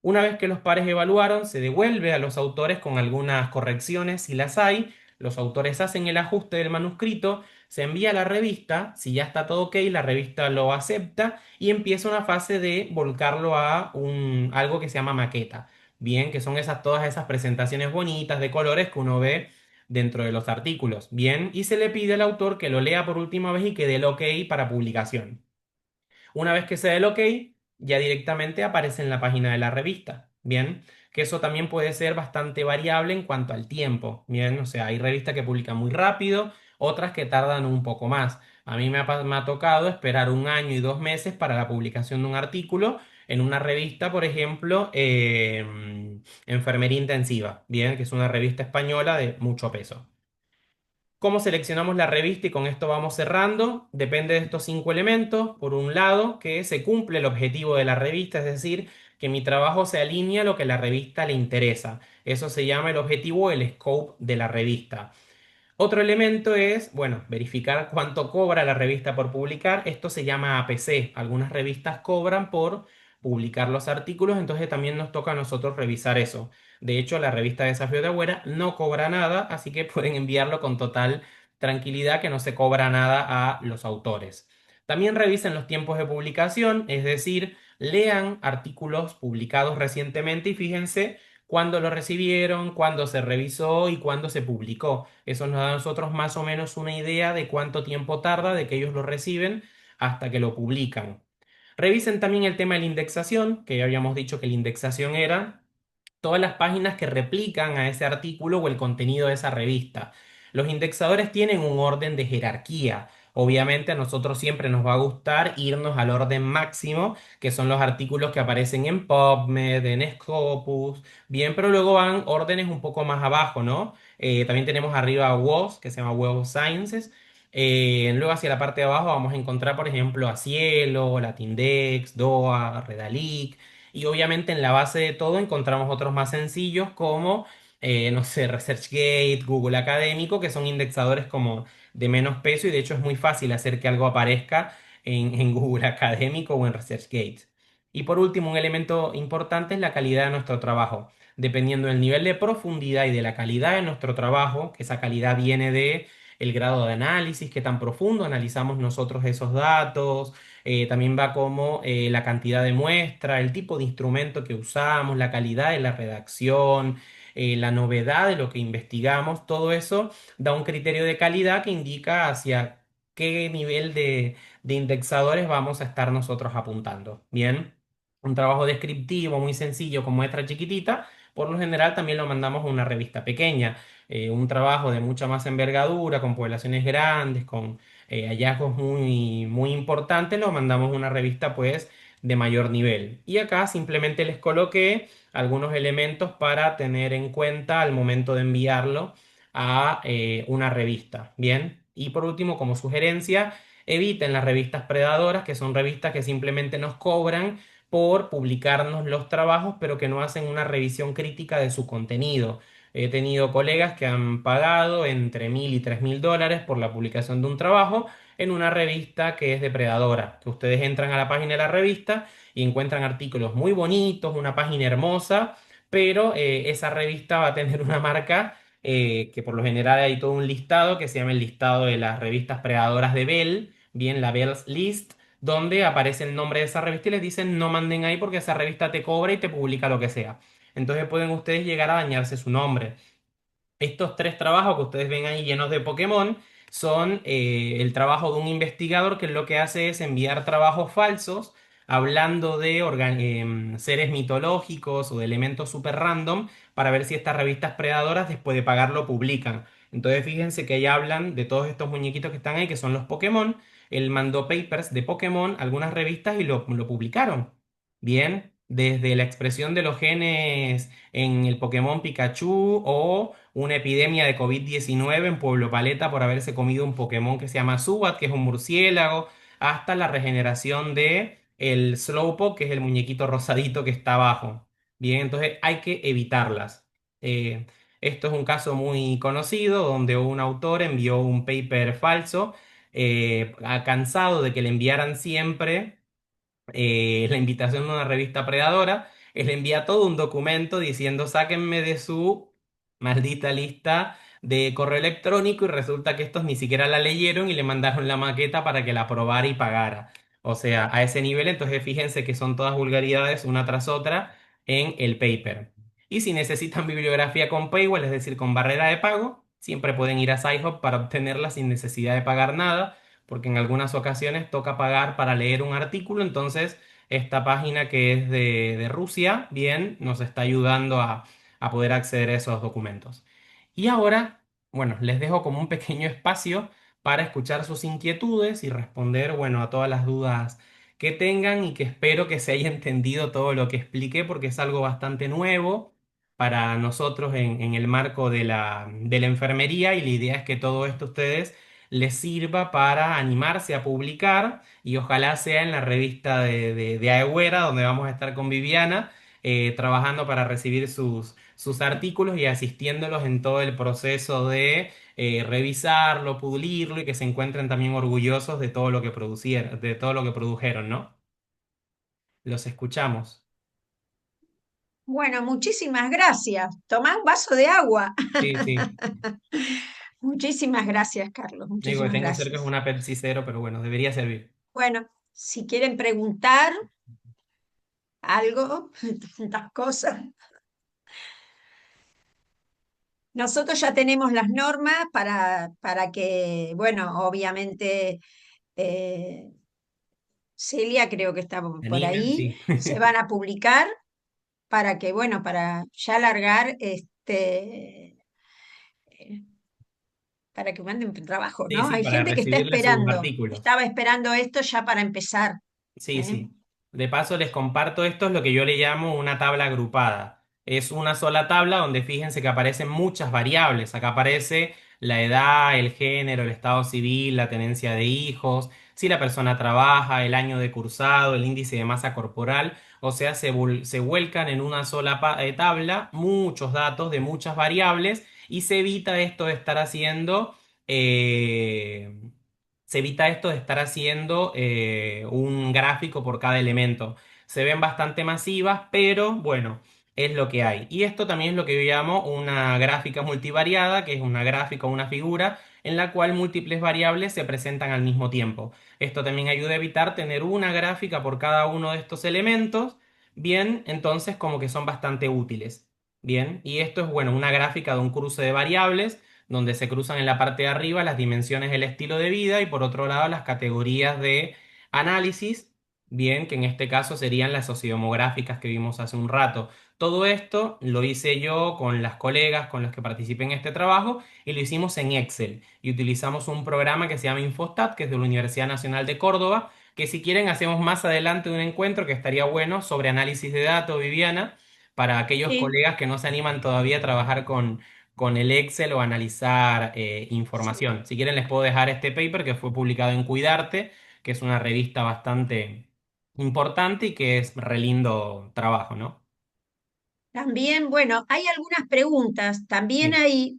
Una vez que los pares evaluaron, se devuelve a los autores con algunas correcciones si las hay. Los autores hacen el ajuste del manuscrito, se envía a la revista. Si ya está todo ok, la revista lo acepta y empieza una fase de volcarlo a algo que se llama maqueta. Bien, que son todas esas presentaciones bonitas de colores que uno ve dentro de los artículos. Bien, y se le pide al autor que lo lea por última vez y que dé el ok para publicación. Una vez que se dé el ok, ya directamente aparece en la página de la revista. Bien, que eso también puede ser bastante variable en cuanto al tiempo. Bien, o sea, hay revistas que publican muy rápido, otras que tardan un poco más. A mí me ha tocado esperar un año y 2 meses para la publicación de un artículo en una revista, por ejemplo, Enfermería Intensiva, bien, que es una revista española de mucho peso. ¿Cómo seleccionamos la revista? Y con esto vamos cerrando. Depende de estos 5 elementos. Por un lado, que se cumple el objetivo de la revista, es decir, que mi trabajo se alinea a lo que la revista le interesa. Eso se llama el objetivo, el scope de la revista. Otro elemento es, bueno, verificar cuánto cobra la revista por publicar. Esto se llama APC. Algunas revistas cobran por publicar los artículos, entonces también nos toca a nosotros revisar eso. De hecho, la revista Desafío de Agüera no cobra nada, así que pueden enviarlo con total tranquilidad que no se cobra nada a los autores. También revisen los tiempos de publicación, es decir, lean artículos publicados recientemente y fíjense cuándo lo recibieron, cuándo se revisó y cuándo se publicó. Eso nos da a nosotros más o menos una idea de cuánto tiempo tarda de que ellos lo reciben hasta que lo publican. Revisen también el tema de la indexación, que ya habíamos dicho que la indexación era todas las páginas que replican a ese artículo o el contenido de esa revista. Los indexadores tienen un orden de jerarquía. Obviamente a nosotros siempre nos va a gustar irnos al orden máximo, que son los artículos que aparecen en PubMed, en Scopus, bien, pero luego van órdenes un poco más abajo, ¿no? También tenemos arriba WOS, que se llama Web of Sciences. Luego hacia la parte de abajo vamos a encontrar, por ejemplo, a Cielo, Latindex, DOA, Redalic. Y obviamente en la base de todo encontramos otros más sencillos como, no sé, ResearchGate, Google Académico, que son indexadores como de menos peso y de hecho es muy fácil hacer que algo aparezca en Google Académico o en ResearchGate. Y por último, un elemento importante es la calidad de nuestro trabajo. Dependiendo del nivel de profundidad y de la calidad de nuestro trabajo, que esa calidad viene de el grado de análisis, qué tan profundo analizamos nosotros esos datos, también va como la cantidad de muestra, el tipo de instrumento que usamos, la calidad de la redacción, la novedad de lo que investigamos, todo eso da un criterio de calidad que indica hacia qué nivel de indexadores vamos a estar nosotros apuntando. Bien, un trabajo descriptivo muy sencillo con muestra chiquitita, por lo general también lo mandamos a una revista pequeña. Un trabajo de mucha más envergadura, con poblaciones grandes, con hallazgos muy importantes, lo mandamos a una revista pues de mayor nivel. Y acá simplemente les coloqué algunos elementos para tener en cuenta al momento de enviarlo a una revista. Bien. Y por último, como sugerencia, eviten las revistas predadoras, que son revistas que simplemente nos cobran por publicarnos los trabajos, pero que no hacen una revisión crítica de su contenido. He tenido colegas que han pagado entre 1.000 y 3.000 dólares por la publicación de un trabajo en una revista que es depredadora, que ustedes entran a la página de la revista y encuentran artículos muy bonitos, una página hermosa, pero esa revista va a tener una marca que por lo general hay todo un listado que se llama el listado de las revistas predadoras de Bell, bien, la Bell's List, donde aparece el nombre de esa revista y les dicen no manden ahí porque esa revista te cobra y te publica lo que sea. Entonces pueden ustedes llegar a dañarse su nombre. Estos tres trabajos que ustedes ven ahí llenos de Pokémon son el trabajo de un investigador que lo que hace es enviar trabajos falsos hablando de seres mitológicos o de elementos super random para ver si estas revistas predadoras después de pagarlo publican. Entonces fíjense que ahí hablan de todos estos muñequitos que están ahí, que son los Pokémon. Él mandó papers de Pokémon a algunas revistas y lo publicaron. Bien, desde la expresión de los genes en el Pokémon Pikachu o una epidemia de COVID-19 en Pueblo Paleta por haberse comido un Pokémon que se llama Zubat, que es un murciélago, hasta la regeneración de el Slowpoke, que es el muñequito rosadito que está abajo. Bien, entonces hay que evitarlas. Eh, Esto es un caso muy conocido donde un autor envió un paper falso, cansado de que le enviaran siempre la invitación de una revista predadora, él envía todo un documento diciendo sáquenme de su maldita lista de correo electrónico y resulta que estos ni siquiera la leyeron y le mandaron la maqueta para que la aprobara y pagara. O sea, a ese nivel, entonces fíjense que son todas vulgaridades una tras otra en el paper. Y si necesitan bibliografía con paywall, es decir, con barrera de pago, siempre pueden ir a SciHub para obtenerla sin necesidad de pagar nada porque en algunas ocasiones toca pagar para leer un artículo, entonces esta página que es de Rusia, bien, nos está ayudando a poder acceder a esos documentos. Y ahora, bueno, les dejo como un pequeño espacio para escuchar sus inquietudes y responder, bueno, a todas las dudas que tengan y que espero que se haya entendido todo lo que expliqué porque es algo bastante nuevo para nosotros en el marco de la enfermería y la idea es que todo esto ustedes les sirva para animarse a publicar y ojalá sea en la revista de Aegüera, donde vamos a estar con Viviana, trabajando para recibir sus artículos y asistiéndolos en todo el proceso de revisarlo, pulirlo y que se encuentren también orgullosos de todo lo que producieron, de todo lo que produjeron, ¿no? Los escuchamos. Bueno, muchísimas gracias. Tomá un vaso de agua. Sí, sí. Muchísimas gracias, Carlos. Lo único que Muchísimas tengo cerca es gracias. una Pepsi Cero, pero bueno, debería servir. Bueno, si quieren preguntar algo, tantas cosas. Nosotros ya tenemos las normas para que, bueno, obviamente eh, Celia creo que está ¿Se por animen? ahí, Sí. se van a publicar para que, bueno, para ya largar eh, para que manden trabajo, Sí, ¿no? sí, Hay para gente que recibirle sus artículos. estaba esperando esto ya para empezar. Sí, ¿Eh? sí. De paso les comparto esto, es lo que yo le llamo una tabla agrupada. Es una sola tabla donde fíjense que aparecen muchas variables. Acá aparece la edad, el género, el estado civil, la tenencia de hijos, si la persona trabaja, el año de cursado, el índice de masa corporal. O sea, se vuelcan en una sola tabla muchos datos de muchas variables y se evita esto de estar haciendo... eh, se evita esto de estar haciendo un gráfico por cada elemento. Se ven bastante masivas, pero bueno, es lo que hay. Y esto también es lo que yo llamo una gráfica multivariada, que es una gráfica o una figura en la cual múltiples variables se presentan al mismo tiempo. Esto también ayuda a evitar tener una gráfica por cada uno de estos elementos. Bien, entonces como que son bastante útiles. Bien, y esto es bueno, una gráfica de un cruce de variables donde se cruzan en la parte de arriba las dimensiones del estilo de vida y por otro lado las categorías de análisis, bien, que en este caso serían las sociodemográficas que vimos hace un rato. Todo esto lo hice yo con las colegas con los que participé en este trabajo y lo hicimos en Excel y utilizamos un programa que se llama Infostat, que es de la Universidad Nacional de Córdoba, que si quieren hacemos más adelante un encuentro que estaría bueno sobre análisis de datos, Viviana, para aquellos Sí, colegas que no se animan todavía a trabajar con el Excel o analizar sí. información. Si quieren les puedo dejar este paper que fue publicado en Cuidarte, que es una revista bastante importante y que es re lindo trabajo, ¿no? También, bueno, hay algunas preguntas. También Sí, hay,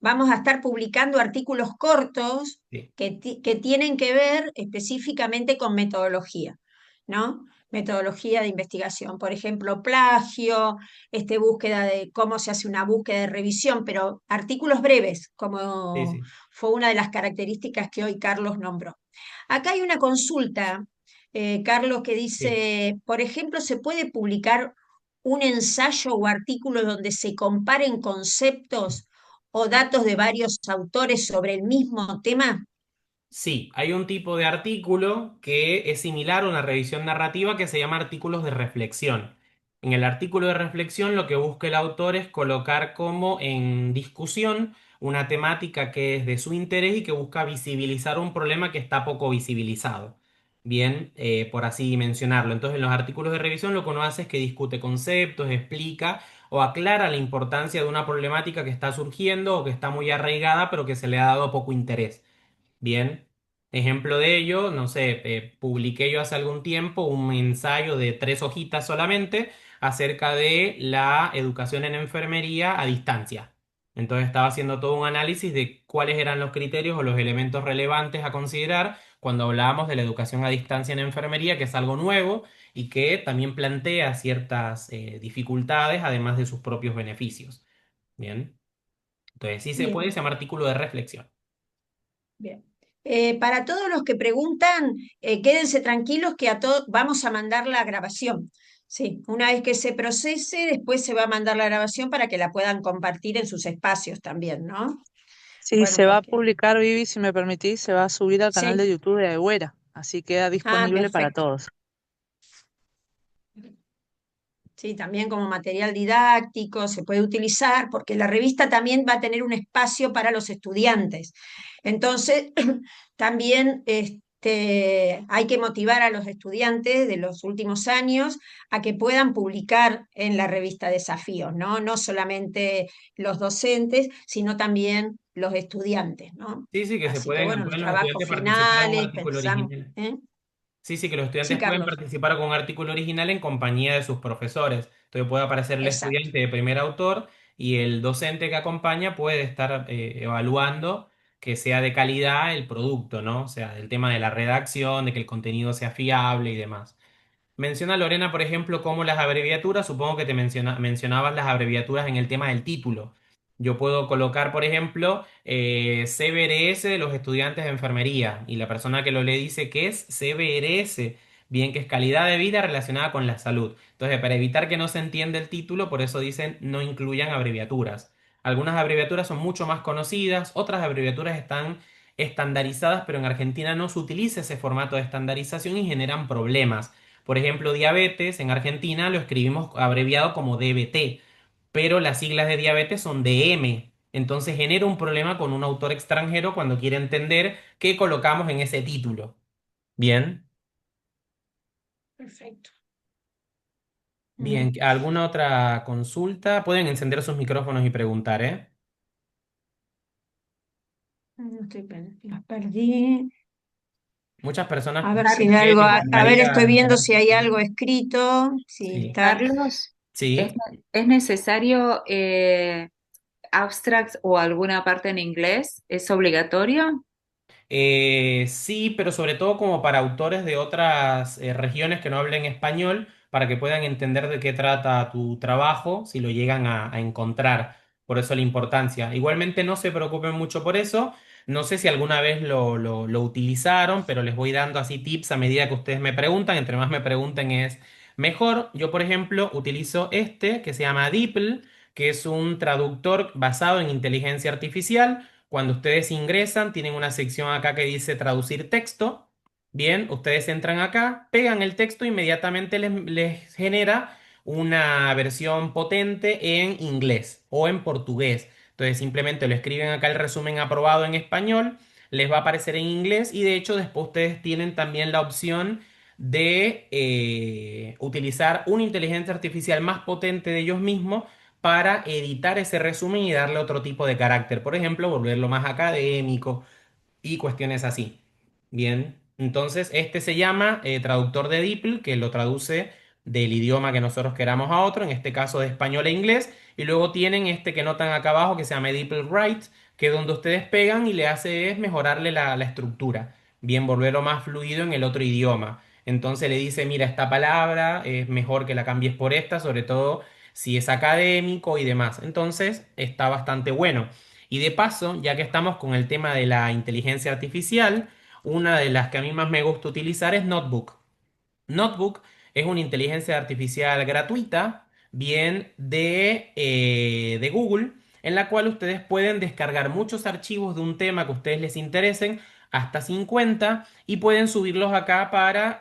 vamos a estar publicando artículos cortos sí, que tienen que ver específicamente con metodología, ¿no? Metodología de investigación. Por ejemplo, plagio, búsqueda de cómo se hace una búsqueda de revisión, pero artículos breves, sí, como sí, fue una de las características que hoy Carlos nombró. Acá hay una consulta, Carlos, que sí. dice, por ejemplo, ¿se puede publicar un ensayo o artículo donde se comparen conceptos o datos de varios autores sobre el mismo tema? Sí, hay un tipo de artículo que es similar a una revisión narrativa que se llama artículos de reflexión. En el artículo de reflexión lo que busca el autor es colocar como en discusión una temática que es de su interés y que busca visibilizar un problema que está poco visibilizado. Bien, por así mencionarlo. Entonces, en los artículos de revisión lo que uno hace es que discute conceptos, explica o aclara la importancia de una problemática que está surgiendo o que está muy arraigada, pero que se le ha dado poco interés. Bien, ejemplo de ello, no sé, publiqué yo hace algún tiempo un ensayo de 3 hojitas solamente acerca de la educación en enfermería a distancia. Entonces estaba haciendo todo un análisis de cuáles eran los criterios o los elementos relevantes a considerar cuando hablábamos de la educación a distancia en enfermería, que es algo nuevo y que también plantea ciertas dificultades, además de sus propios beneficios. Bien, entonces sí se puede, Bien, se llama artículo de reflexión. bien. Para todos los que preguntan, quédense tranquilos que a todos vamos a mandar la grabación. Sí, una vez que se procese, después se va a mandar la grabación para que la puedan compartir en sus espacios también, ¿no? Sí, Bueno, se va a porque publicar, Vivi, si me permitís, se va a subir al canal de sí. YouTube de Agüera, así queda Ah, disponible para perfecto. todos. Sí, también como material didáctico se puede utilizar porque la revista también va a tener un espacio para los estudiantes. Entonces, también hay que motivar a los estudiantes de los últimos años a que puedan publicar en la revista Desafíos, ¿no? No solamente los docentes, sino también los estudiantes, ¿no? Sí, sí, que se Así que bueno, los pueden los trabajos estudiantes participar en un finales, artículo pensamos, original. ¿eh? Sí, sí, que los Sí, estudiantes pueden Carlos, participar con un artículo original en compañía de sus profesores. Entonces puede aparecer el exacto. estudiante de primer autor y el docente que acompaña puede estar evaluando que sea de calidad el producto, ¿no? O sea, el tema de la redacción, de que el contenido sea fiable y demás. Menciona Lorena, por ejemplo, cómo las abreviaturas, supongo que te mencionabas las abreviaturas en el tema del título. Yo puedo colocar, por ejemplo, CBRS de los estudiantes de enfermería y la persona que lo lee dice que es CBRS, bien que es calidad de vida relacionada con la salud. Entonces, para evitar que no se entienda el título, por eso dicen no incluyan abreviaturas. Algunas abreviaturas son mucho más conocidas, otras abreviaturas están estandarizadas, pero en Argentina no se utiliza ese formato de estandarización y generan problemas. Por ejemplo, diabetes en Argentina lo escribimos abreviado como DBT, pero las siglas de diabetes son DM. Entonces genera un problema con un autor extranjero cuando quiere entender qué colocamos en ese título. Bien, Perfecto. bien. ¿Alguna otra consulta? Pueden encender sus micrófonos y preguntar, ¿eh? No los perdí. Muchas personas A ver si dicen hay que algo, les a ver, gustaría estoy viendo entrar. si hay algo escrito, si Sí, está. Carlos, ¿es, sí. es necesario abstract o alguna parte en inglés? ¿Es obligatorio? Sí, pero sobre todo como para autores de otras regiones que no hablen español, para que puedan entender de qué trata tu trabajo, si lo llegan a encontrar. Por eso la importancia. Igualmente no se preocupen mucho por eso. No sé si alguna vez lo utilizaron, pero les voy dando así tips a medida que ustedes me preguntan. Entre más me pregunten es mejor. Yo, por ejemplo, utilizo este que se llama DeepL, que es un traductor basado en inteligencia artificial. Cuando ustedes ingresan, tienen una sección acá que dice traducir texto. Bien, ustedes entran acá, pegan el texto, inmediatamente les genera una versión potente en inglés o en portugués. Entonces simplemente lo escriben acá el resumen aprobado en español, les va a aparecer en inglés y de hecho después ustedes tienen también la opción de utilizar una inteligencia artificial más potente de ellos mismos para editar ese resumen y darle otro tipo de carácter. Por ejemplo, volverlo más académico y cuestiones así. Bien, entonces este se llama traductor de DeepL, que lo traduce del idioma que nosotros queramos a otro, en este caso de español e inglés, y luego tienen este que notan acá abajo que se llama DeepL Write, que es donde ustedes pegan y le hace es mejorarle la estructura, bien, volverlo más fluido en el otro idioma. Entonces le dice, mira, esta palabra es mejor que la cambies por esta, sobre todo si es académico y demás. Entonces está bastante bueno. Y de paso, ya que estamos con el tema de la inteligencia artificial, una de las que a mí más me gusta utilizar es Notebook. Notebook es una inteligencia artificial gratuita, bien de Google, en la cual ustedes pueden descargar muchos archivos de un tema que a ustedes les interesen, hasta 50, y pueden subirlos acá para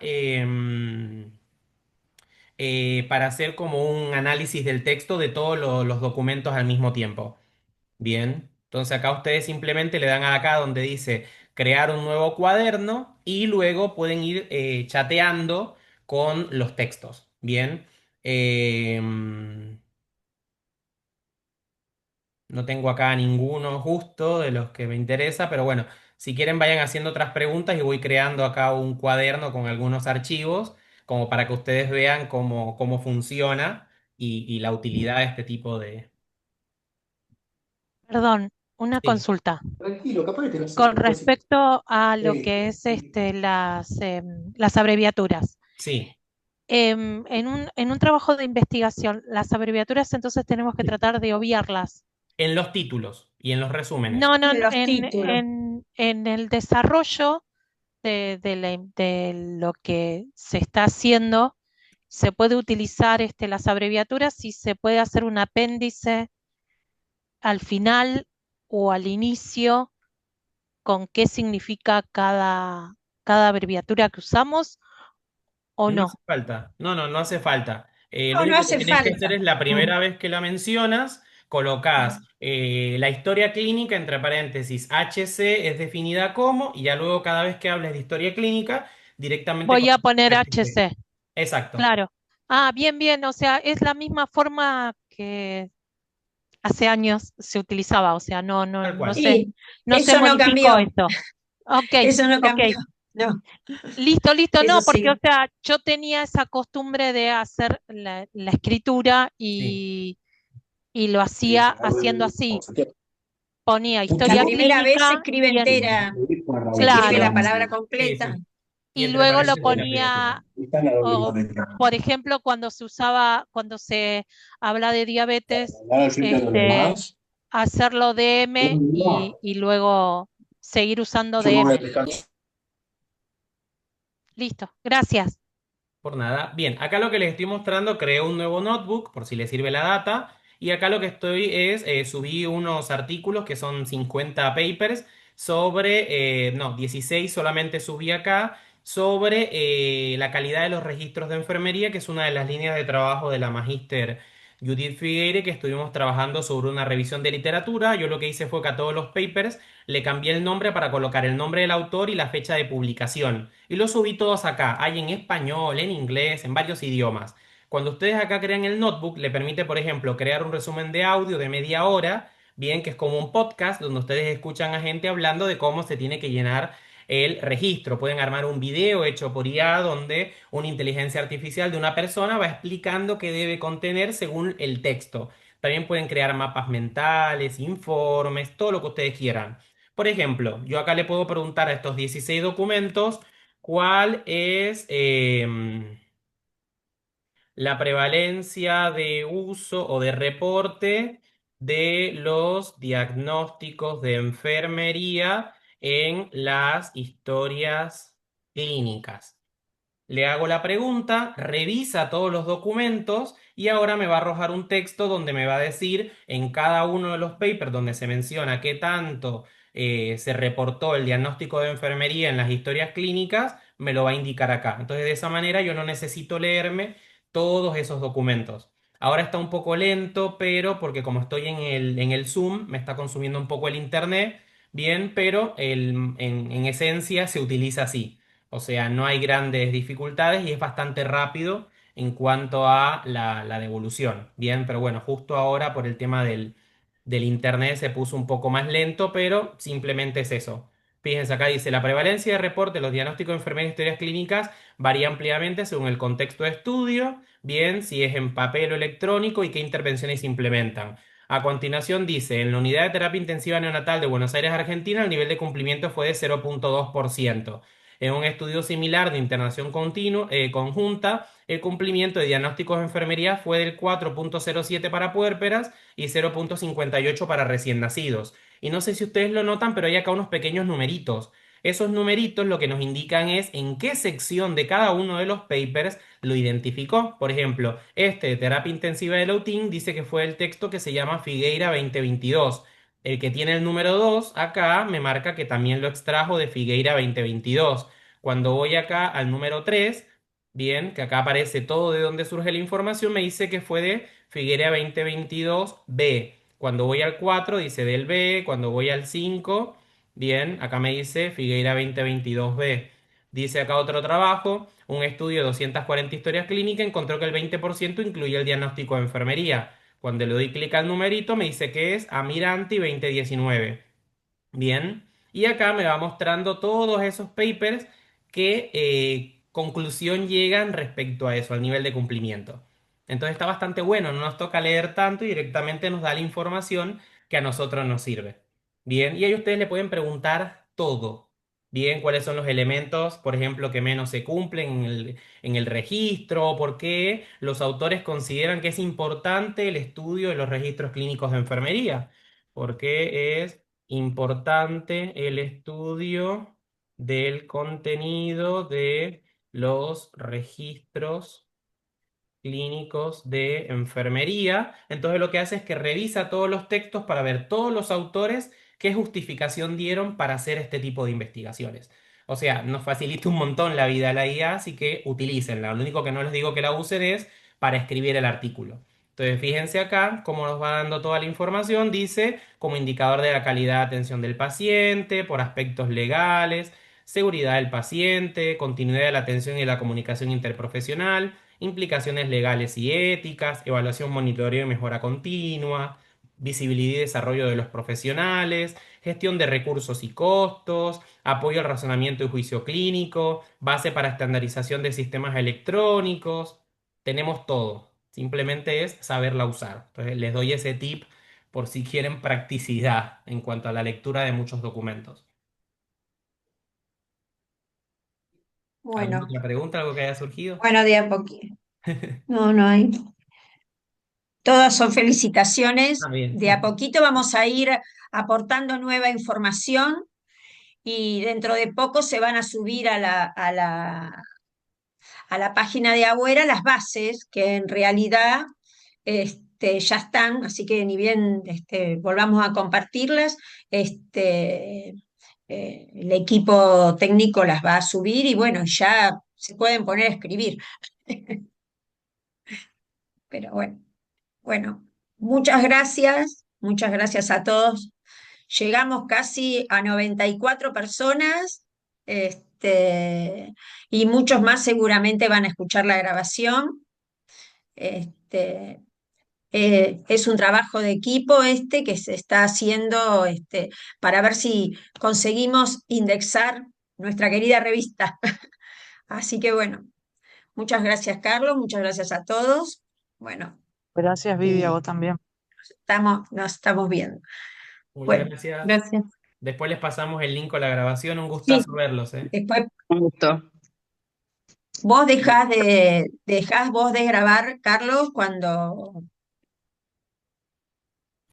hacer como un análisis del texto de todos los documentos al mismo tiempo. Bien, entonces acá ustedes simplemente le dan acá donde dice crear un nuevo cuaderno y luego pueden ir chateando con los textos. Bien, no tengo acá ninguno justo de los que me interesa, pero bueno, si quieren vayan haciendo otras preguntas y voy creando acá un cuaderno con algunos archivos como para que ustedes vean cómo funciona y la utilidad de este tipo de... Perdón, una Sí, consulta. Tranquilo, capaz que te lo haces a Con propósito. respecto a lo Sí, que es sí. las abreviaturas. sí. En un trabajo de investigación, las abreviaturas entonces tenemos que tratar de obviarlas. En los títulos y en los resúmenes. No, no, En los títulos. en el desarrollo de lo que se está haciendo, se puede utilizar las abreviaturas y se puede hacer un apéndice al final o al inicio con qué significa cada abreviatura que usamos o No hace no. falta. No, no, no hace falta. Lo No, no único que hace tenés que hacer falta. es la Mm, primera vez que la mencionas, colocás la historia clínica entre paréntesis HC es definida como, y ya luego cada vez que hables de historia clínica, directamente Voy a colocas poner HC. HC, Exacto, claro. Ah, bien, bien, o sea, es la misma forma que hace años se utilizaba, o sea, tal cual. Y no se eso no modificó cambió, eso. Ok, eso no ok. cambió. No, Listo, listo, eso no, porque, o sí. sea, yo tenía esa costumbre de hacer la escritura Sí, y lo Sí, hacía sí, haciendo así. Ponía La historia primera vez se clínica escribe entera, se escribe claro, la palabra sí, completa. sí. Y y entre luego lo paréntesis la ponía abreviatura. O, por ejemplo, cuando se habla de diabetes, hacerlo DM y luego seguir usando DM. Listo, gracias. Por nada. Bien, acá lo que les estoy mostrando, creé un nuevo notebook por si les sirve la data. Y acá lo que estoy es, subí unos artículos que son 50 papers sobre, no, 16 solamente subí acá, sobre la calidad de los registros de enfermería, que es una de las líneas de trabajo de la magíster Judith Figueire, que estuvimos trabajando sobre una revisión de literatura. Yo lo que hice fue que a todos los papers le cambié el nombre para colocar el nombre del autor y la fecha de publicación. Y los subí todos acá. Hay en español, en inglés, en varios idiomas. Cuando ustedes acá crean el notebook, le permite, por ejemplo, crear un resumen de audio de media hora, bien, que es como un podcast donde ustedes escuchan a gente hablando de cómo se tiene que llenar el registro. Pueden armar un video hecho por IA donde una inteligencia artificial de una persona va explicando qué debe contener según el texto. También pueden crear mapas mentales, informes, todo lo que ustedes quieran. Por ejemplo, yo acá le puedo preguntar a estos 16 documentos cuál es la prevalencia de uso o de reporte de los diagnósticos de enfermería en las historias clínicas. Le hago la pregunta, revisa todos los documentos y ahora me va a arrojar un texto donde me va a decir en cada uno de los papers donde se menciona qué tanto se reportó el diagnóstico de enfermería en las historias clínicas, me lo va a indicar acá. Entonces de esa manera yo no necesito leerme todos esos documentos. Ahora está un poco lento, pero porque como estoy en el Zoom, me está consumiendo un poco el internet, bien, pero en esencia se utiliza así. O sea, no hay grandes dificultades y es bastante rápido en cuanto a la devolución. Bien, pero bueno, justo ahora por el tema del internet se puso un poco más lento, pero simplemente es eso. Fíjense, acá dice, la prevalencia de reporte de los diagnósticos de enfermedades y historias clínicas varía ampliamente según el contexto de estudio, bien, si es en papel o electrónico y qué intervenciones se implementan. A continuación dice, en la unidad de terapia intensiva neonatal de Buenos Aires, Argentina, el nivel de cumplimiento fue de 0,2%. En un estudio similar de internación conjunta, el cumplimiento de diagnósticos de enfermería fue del 4,07 para puérperas y 0,58 para recién nacidos. Y no sé si ustedes lo notan, pero hay acá unos pequeños numeritos. Esos numeritos lo que nos indican es en qué sección de cada uno de los papers lo identificó. Por ejemplo, este de terapia intensiva de Lautín dice que fue el texto que se llama Figueira 2022. El que tiene el número 2 acá me marca que también lo extrajo de Figueira 2022. Cuando voy acá al número 3, bien, que acá aparece todo de dónde surge la información, me dice que fue de Figueira 2022 B. Cuando voy al 4 dice del B, cuando voy al 5, bien, acá me dice Figueira 2022 B. Dice acá otro trabajo, un estudio de 240 historias clínicas encontró que el 20% incluye el diagnóstico de enfermería. Cuando le doy clic al numerito me dice que es Amiranti 2019. Bien, y acá me va mostrando todos esos papers que conclusión llegan respecto a eso, al nivel de cumplimiento. Entonces está bastante bueno, no nos toca leer tanto y directamente nos da la información que a nosotros nos sirve. Bien, y ahí ustedes le pueden preguntar todo. Bien, cuáles son los elementos, por ejemplo, que menos se cumplen en el registro, por qué los autores consideran que es importante el estudio de los registros clínicos de enfermería, porque es importante el estudio del contenido de los registros clínicos de enfermería. Entonces lo que hace es que revisa todos los textos para ver todos los autores qué justificación dieron para hacer este tipo de investigaciones. O sea, nos facilita un montón la vida a la IA, así que utilícenla. Lo único que no les digo que la usen es para escribir el artículo. Entonces, fíjense acá cómo nos va dando toda la información. Dice como indicador de la calidad de atención del paciente, por aspectos legales, seguridad del paciente, continuidad de la atención y la comunicación interprofesional, implicaciones legales y éticas, evaluación, monitoreo y mejora continua, visibilidad y desarrollo de los profesionales, gestión de recursos y costos, apoyo al razonamiento y juicio clínico, base para estandarización de sistemas electrónicos. Tenemos todo. Simplemente es saberla usar. Entonces les doy ese tip por si quieren practicidad en cuanto a la lectura de muchos documentos. ¿Alguna Bueno, otra pregunta, algo que haya surgido? bueno, de a poquito. No, no hay. Todas son felicitaciones. Ah, bien. De a poquito vamos a ir aportando nueva información y dentro de poco se van a subir a la página de Agüera las bases, que en realidad ya están, así que ni bien volvamos a compartirlas, el equipo técnico las va a subir y bueno, ya se pueden poner a escribir. Pero bueno, bueno, muchas gracias a todos. Llegamos casi a 94 personas, y muchos más seguramente van a escuchar la grabación. Este, es un trabajo de equipo que se está haciendo para ver si conseguimos indexar nuestra querida revista. Así que bueno, muchas gracias, Carlos, muchas gracias a todos. Bueno, Gracias, Vivi, a y vos también. nos estamos viendo. Muchas Bueno, gracias. Gracias. Después les pasamos el link con la grabación. Un sí, gustazo verlos, ¿eh? después Un gusto. vos dejás vos de grabar, Carlos, cuando